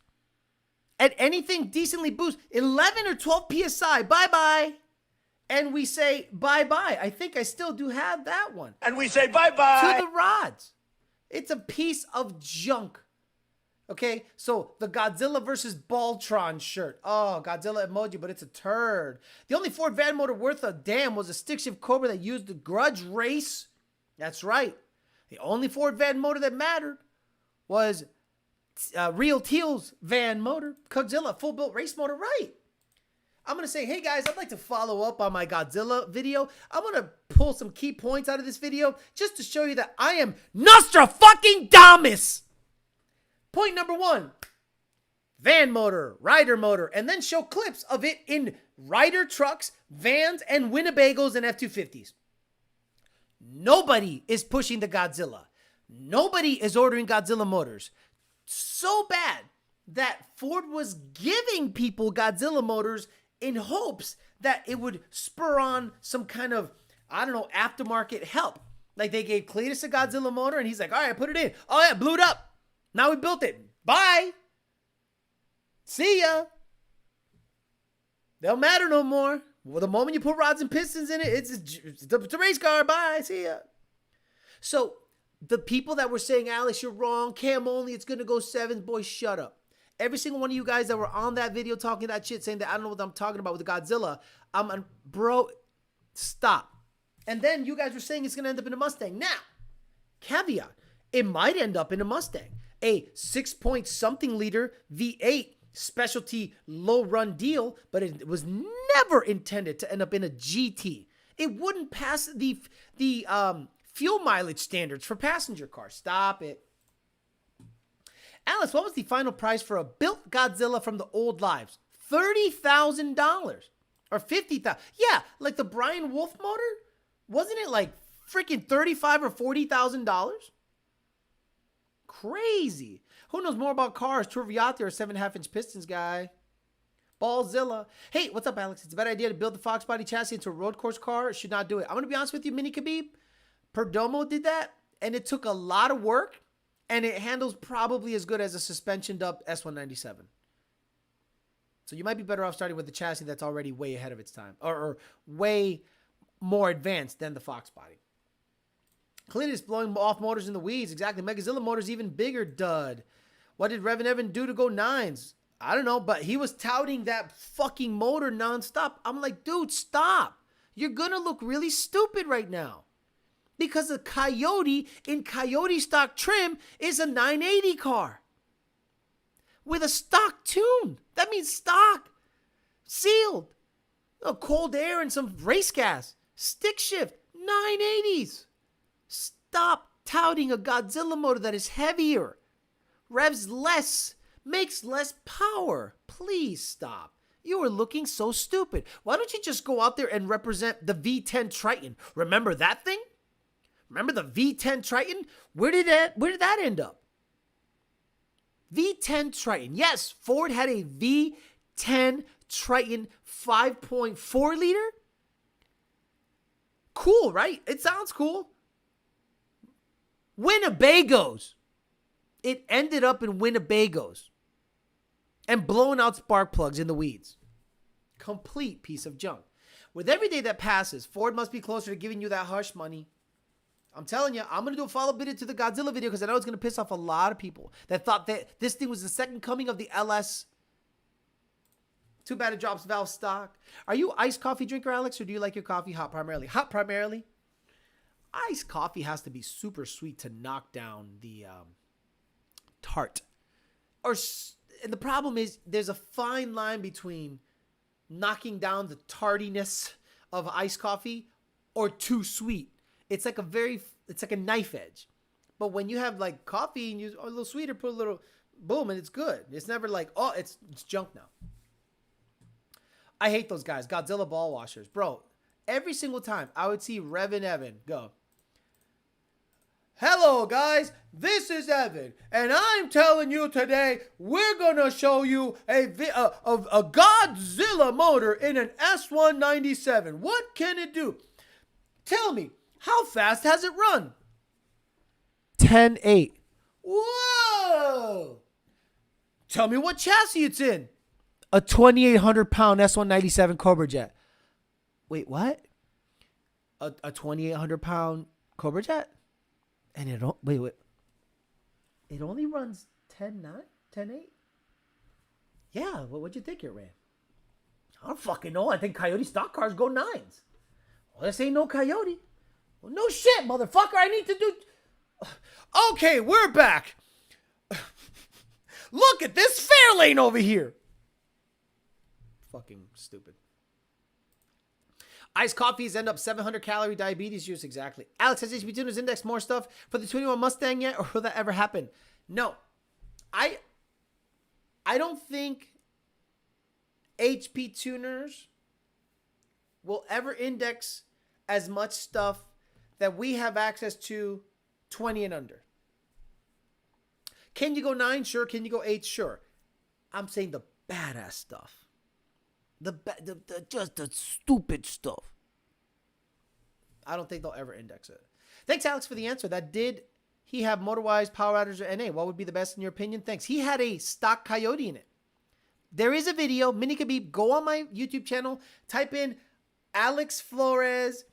at anything decently boost 11 or 12 PSI. Bye-bye. And we say bye-bye. I think I still do have that one. And we say bye-bye. To the rods. It's a piece of junk. Okay, so the Godzilla versus Baltron shirt. Oh, Godzilla emoji, but it's a turd. The only Ford van motor worth a damn was a stick shift Cobra that used the Grudge race. That's right. The only Ford van motor that mattered was Real Teal's van motor. Godzilla full built race motor, right? I'm going to say, hey guys, I'd like to follow up on my Godzilla video. I'm going to pull some key points out of this video just to show you that I am Nostradamus. Point number 1, van motor, Ryder motor, and then show clips of it in Ryder trucks, vans, and Winnebagos and F-250s. Nobody is pushing the Godzilla. Nobody is ordering Godzilla motors. So bad that Ford was giving people Godzilla motors in hopes that it would spur on some kind of, aftermarket help. Like they gave Cletus a Godzilla motor and he's like, all right, put it in. Oh yeah, blew it up. Now we built it. Bye. See ya. They don't matter no more. Well, the moment you put rods and pistons in it, it's a race car. Bye. See ya. So the people that were saying, Alex, you're wrong. Cam only, it's going to go 7. Boy, shut up. Every single one of you guys that were on that video talking that shit, saying that I don't know what I'm talking about with the Godzilla, bro, stop. And then you guys were saying it's going to end up in a Mustang. Now, caveat, it might end up in a Mustang. A 6-point-something liter V8 specialty low-run deal, but it was never intended to end up in a GT. It wouldn't pass the fuel mileage standards for passenger cars. Stop it. Alice, what was the final price for a built Godzilla from the old lives? $30,000 or $50,000. Yeah, like the Brian Wolf motor. Wasn't it like freaking $35,000 or $40,000? Crazy. Who knows more about cars? Turviate or 7.5-inch pistons guy? Ballzilla. Hey, what's up, Alex? It's a bad idea to build the Fox body chassis into a road course car. Should not do it. I'm going to be honest with you, Mini Khabib. Perdomo did that, and it took a lot of work, and it handles probably as good as a suspension-up S197. So you might be better off starting with the chassis that's already way ahead of its time, or way more advanced than the Fox body. Cletus blowing off motors in the weeds. Exactly. Megazilla motor's even bigger, dud. What did Revan Evan do to go 9s? I don't know, but he was touting that fucking motor nonstop. I'm like, dude, stop. You're going to look really stupid right now. Because a Coyote in Coyote stock trim is a 980 car. With a stock tune. That means stock. Sealed. Cold air and some race gas. Stick shift. 980s. Stop touting a Godzilla motor that is heavier. Revs less. Makes less power. Please stop. You are looking so stupid. Why don't you just go out there and represent the V10 Triton? Remember that thing? Remember the V10 Triton? Where did that end up? V10 Triton. Yes, Ford had a V10 Triton 5.4 liter. Cool, right? It sounds cool. Winnebagos. It ended up in Winnebagos. And blowing out spark plugs in the weeds. Complete piece of junk. With every day that passes, Ford must be closer to giving you that hush money. I'm telling you, I'm going to do a follow-up video to the Godzilla video because I know it's going to piss off a lot of people that thought that this thing was the second coming of the LS. Too bad it drops valve stock. Are you iced coffee drinker, Alex, or do you like your coffee hot primarily? Hot primarily. Iced coffee has to be super sweet to knock down the tart. And the problem is there's a fine line between knocking down the tardiness of iced coffee or too sweet. It's like a knife edge. But when you have like coffee and you a little sweeter, put a little boom and it's good. It's never like, oh, it's junk now. I hate those guys. Godzilla ball washers. Bro, every single time I would see Revan Evan go, hello guys, this is Evan, and I'm telling you today, we're gonna show you a Godzilla motor in an S197. What can it do? Tell me, how fast has it run? 10.8. Whoa! Tell me what chassis it's in. A 2,800 pound S197 Cobra Jet. Wait, what? A 2,800 pound Cobra Jet? And it don't, wait. It only runs 10.9? 10.8? Yeah, what'd you think it ran? I don't fucking know. I think Coyote stock cars go 9s. Well, this ain't no Coyote. Well, no shit, motherfucker. I need to do... Okay, we're back. Look at this Fairlane over here. Fucking stupid. Iced coffees end up 700 calorie diabetes juice. Exactly. Alex, has HP Tuners indexed more stuff for the 21 Mustang yet, or will that ever happen? No. I don't think HP Tuners will ever index as much stuff that we have access to 20 and under. Can you go 9? Sure. Can you go 8? Sure. I'm saying the badass stuff. Just the stupid stuff. I don't think they'll ever index it. Thanks, Alex, for the answer. That did he have MotorWise, Power Outers, or NA? What would be the best in your opinion? Thanks. He had a stock Coyote in it. There is a video. Mini Khabib, go on my YouTube channel. Type in Alex Flores,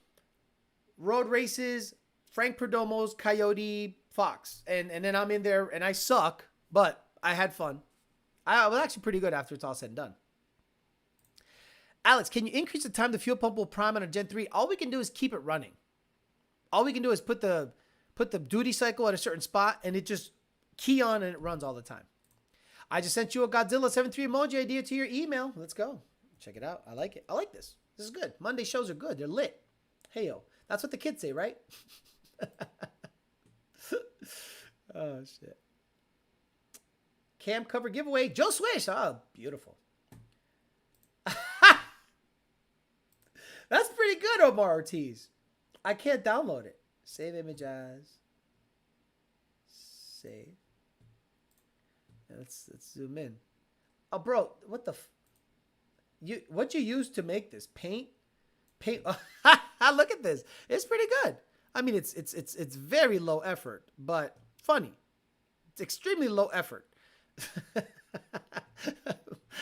Road Races, Frank Perdomo's Coyote Fox. And then I'm in there, and I suck, but I had fun. I was actually pretty good after it's all said and done. Alex, can you increase the time the fuel pump will prime on a Gen 3? All we can do is keep it running. All we can do is put the duty cycle at a certain spot, and it just key on and it runs all the time. I just sent you a Godzilla 7.3 emoji idea to your email. Let's go. Check it out. I like it. I like this. This is good. Monday shows are good. They're lit. Hey-yo. That's what the kids say, right? Oh, shit. Cam cover giveaway. Joe Swish. Oh, beautiful. That's pretty good, Omar Ortiz. I can't download it. Save image as. Save. Let's zoom in. Oh, bro, what the? What you use to make this? Paint. Look at this. It's pretty good. I mean, it's very low effort, but funny. It's extremely low effort.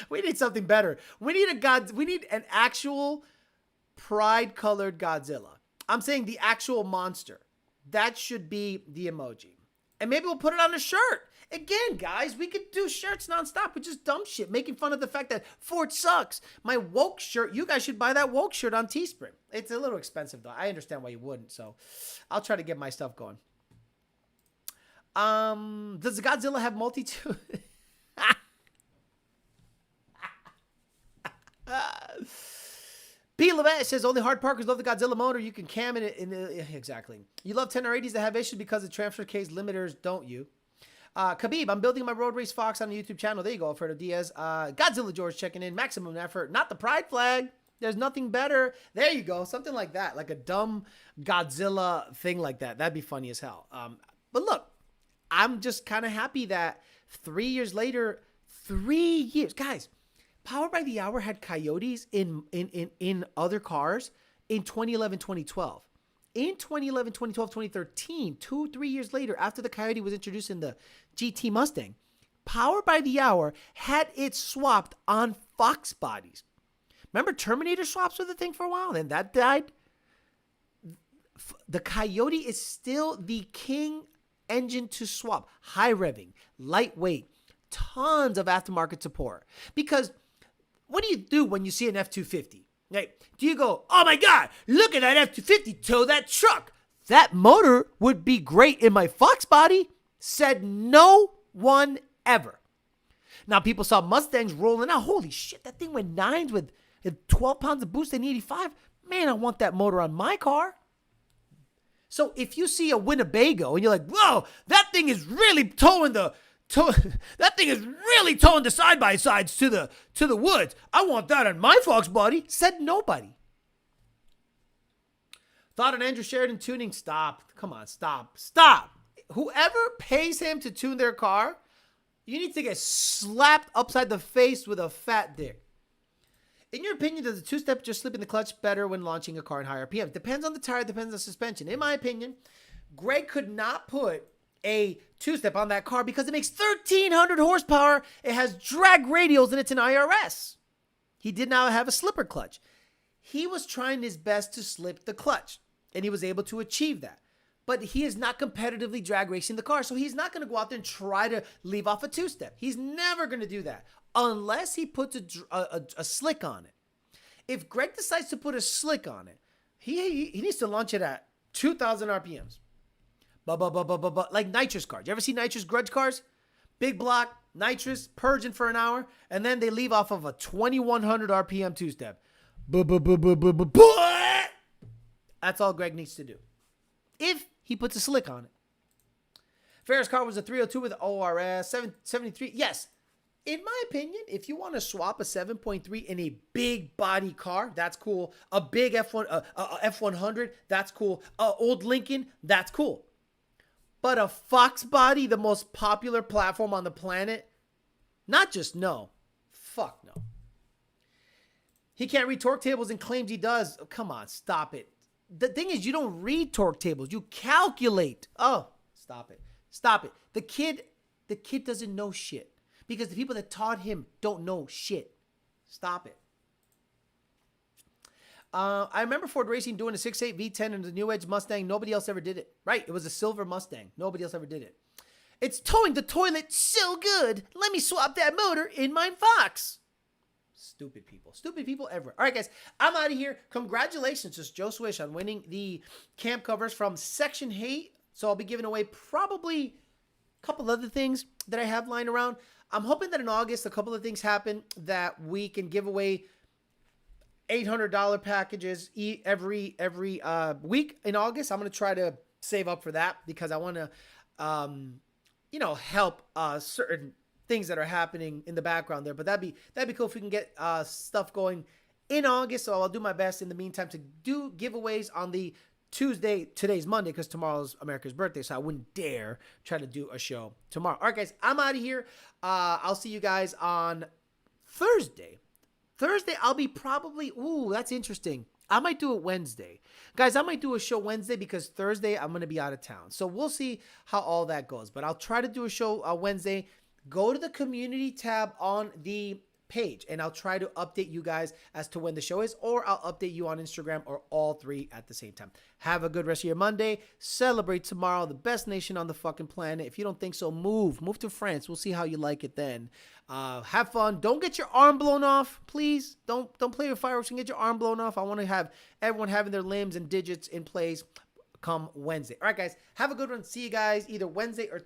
We need something better. We need an actual pride-colored Godzilla. I'm saying the actual monster. That should be the emoji. And maybe we'll put it on a shirt. Again, guys, we could do shirts nonstop with just dumb shit, making fun of the fact that Ford sucks. My woke shirt, you guys should buy that woke shirt on Teespring. It's a little expensive, though. I understand why you wouldn't, so I'll try to get my stuff going. Does the Godzilla have multi-tune? B. Levette says, only hard parkers love the Godzilla motor. You can cam it in exactly. You love 10R80s that have issues because of transfer case limiters, don't you? Khabib, I'm building my road race Fox on the YouTube channel. There you go, Alfredo Diaz. Godzilla George checking in. Maximum effort. Not the pride flag. There's nothing better. There you go. Something like that. Like a dumb Godzilla thing like that. That'd be funny as hell. But look, I'm just kind of happy that 3 years later, 3 years. Guys, Power by the Hour had Coyotes in other cars in 2011, 2012. In 2011, 2012, 2013, 2-3 years later, after the Coyote was introduced in the GT Mustang, Power by the Hour had it swapped on Fox bodies. Remember Terminator swaps were the thing for a while, then that died. The Coyote is still the king engine to swap. High revving, lightweight, tons of aftermarket support. Because what do you do when you see an F-250? Right? Do you go, oh my God, look at that F-250 tow that truck? That motor would be great in my Fox body. Said no one ever. Now people saw Mustangs rolling out. Holy shit, that thing went 9s with 12 pounds of boost in 85. Man, I want that motor on my car. So if you see a Winnebago and you're like, whoa, that thing is really towing the side-by-sides to the woods. I want that on my Fox body. Said nobody. Thought on Andrew Sheridan tuning. Stop. Come on, stop. Whoever pays him to tune their car, you need to get slapped upside the face with a fat dick. In your opinion, does the two-step just slip in the clutch better when launching a car in higher RPM? Depends on the tire, depends on the suspension. In my opinion, Greg could not put a two-step on that car because it makes 1,300 horsepower. It has drag radials and it's an IRS. He did not have a slipper clutch. He was trying his best to slip the clutch, and he was able to achieve that. But he is not competitively drag racing the car, so he's not going to go out there and try to leave off a two-step. He's never going to do that unless he puts a slick on it. If Greg decides to put a slick on it, he needs to launch it at 2,000 RPMs. Like nitrous cars. You ever see nitrous grudge cars? Big block, nitrous, purging for an hour, and then they leave off of a 2,100 RPM two-step. That's all Greg needs to do. If he puts a slick on it. Ferris car was a 302 with ORS, 773. Yes, in my opinion, if you want to swap a 7.3 in a big body car, that's cool. A big F100, that's cool. Old Lincoln, that's cool. But a Fox body, the most popular platform on the planet, not just no. Fuck no. He can't read torque tables and claims he does. Oh, come on, stop it. the thing is, you don't read torque tables. You calculate. Oh, stop it. Stop it. The kid doesn't know shit because the people that taught him don't know shit. Stop it. I remember Ford Racing doing a 6.8 V10 in the New Edge Mustang. Nobody else ever did it. Right. It was a silver Mustang. Nobody else ever did it. It's towing the toilet so good. Let me swap that motor in my Fox. Stupid people. Stupid people everywhere. All right, guys. I'm out of here. Congratulations to Joe Swish on winning the camp covers from Section Hate. So I'll be giving away probably a couple other things that I have lying around. I'm hoping that in August, a couple of things happen that we can give away $800 packages every week in August. I'm going to try to save up for that because I want to, help certain things that are happening in the background there. But that'd be cool if we can get stuff going in August. So I'll do my best in the meantime to do giveaways on the Tuesday. Today's Monday because tomorrow's America's birthday. So I wouldn't dare try to do a show tomorrow. All right, guys, I'm out of here. I'll see you guys on Thursday. I'll be probably, that's interesting. I might do it Wednesday. Guys, I might do a show Wednesday because Thursday I'm going to be out of town. So we'll see how all that goes. But I'll try to do a show Wednesday. Go to the community tab on the page and I'll try to update you guys as to when the show is, or I'll update you on Instagram, or all three at the same time. Have a good rest of your Monday. Celebrate tomorrow, the best nation on the fucking planet. If you don't think so, move to France. We'll see how you like it then. Have fun. Don't get your arm blown off, please. Don't play with fireworks and get your arm blown off. I want to have everyone having their limbs and digits in place come Wednesday. All right, guys, have a good one. See you guys either Wednesday or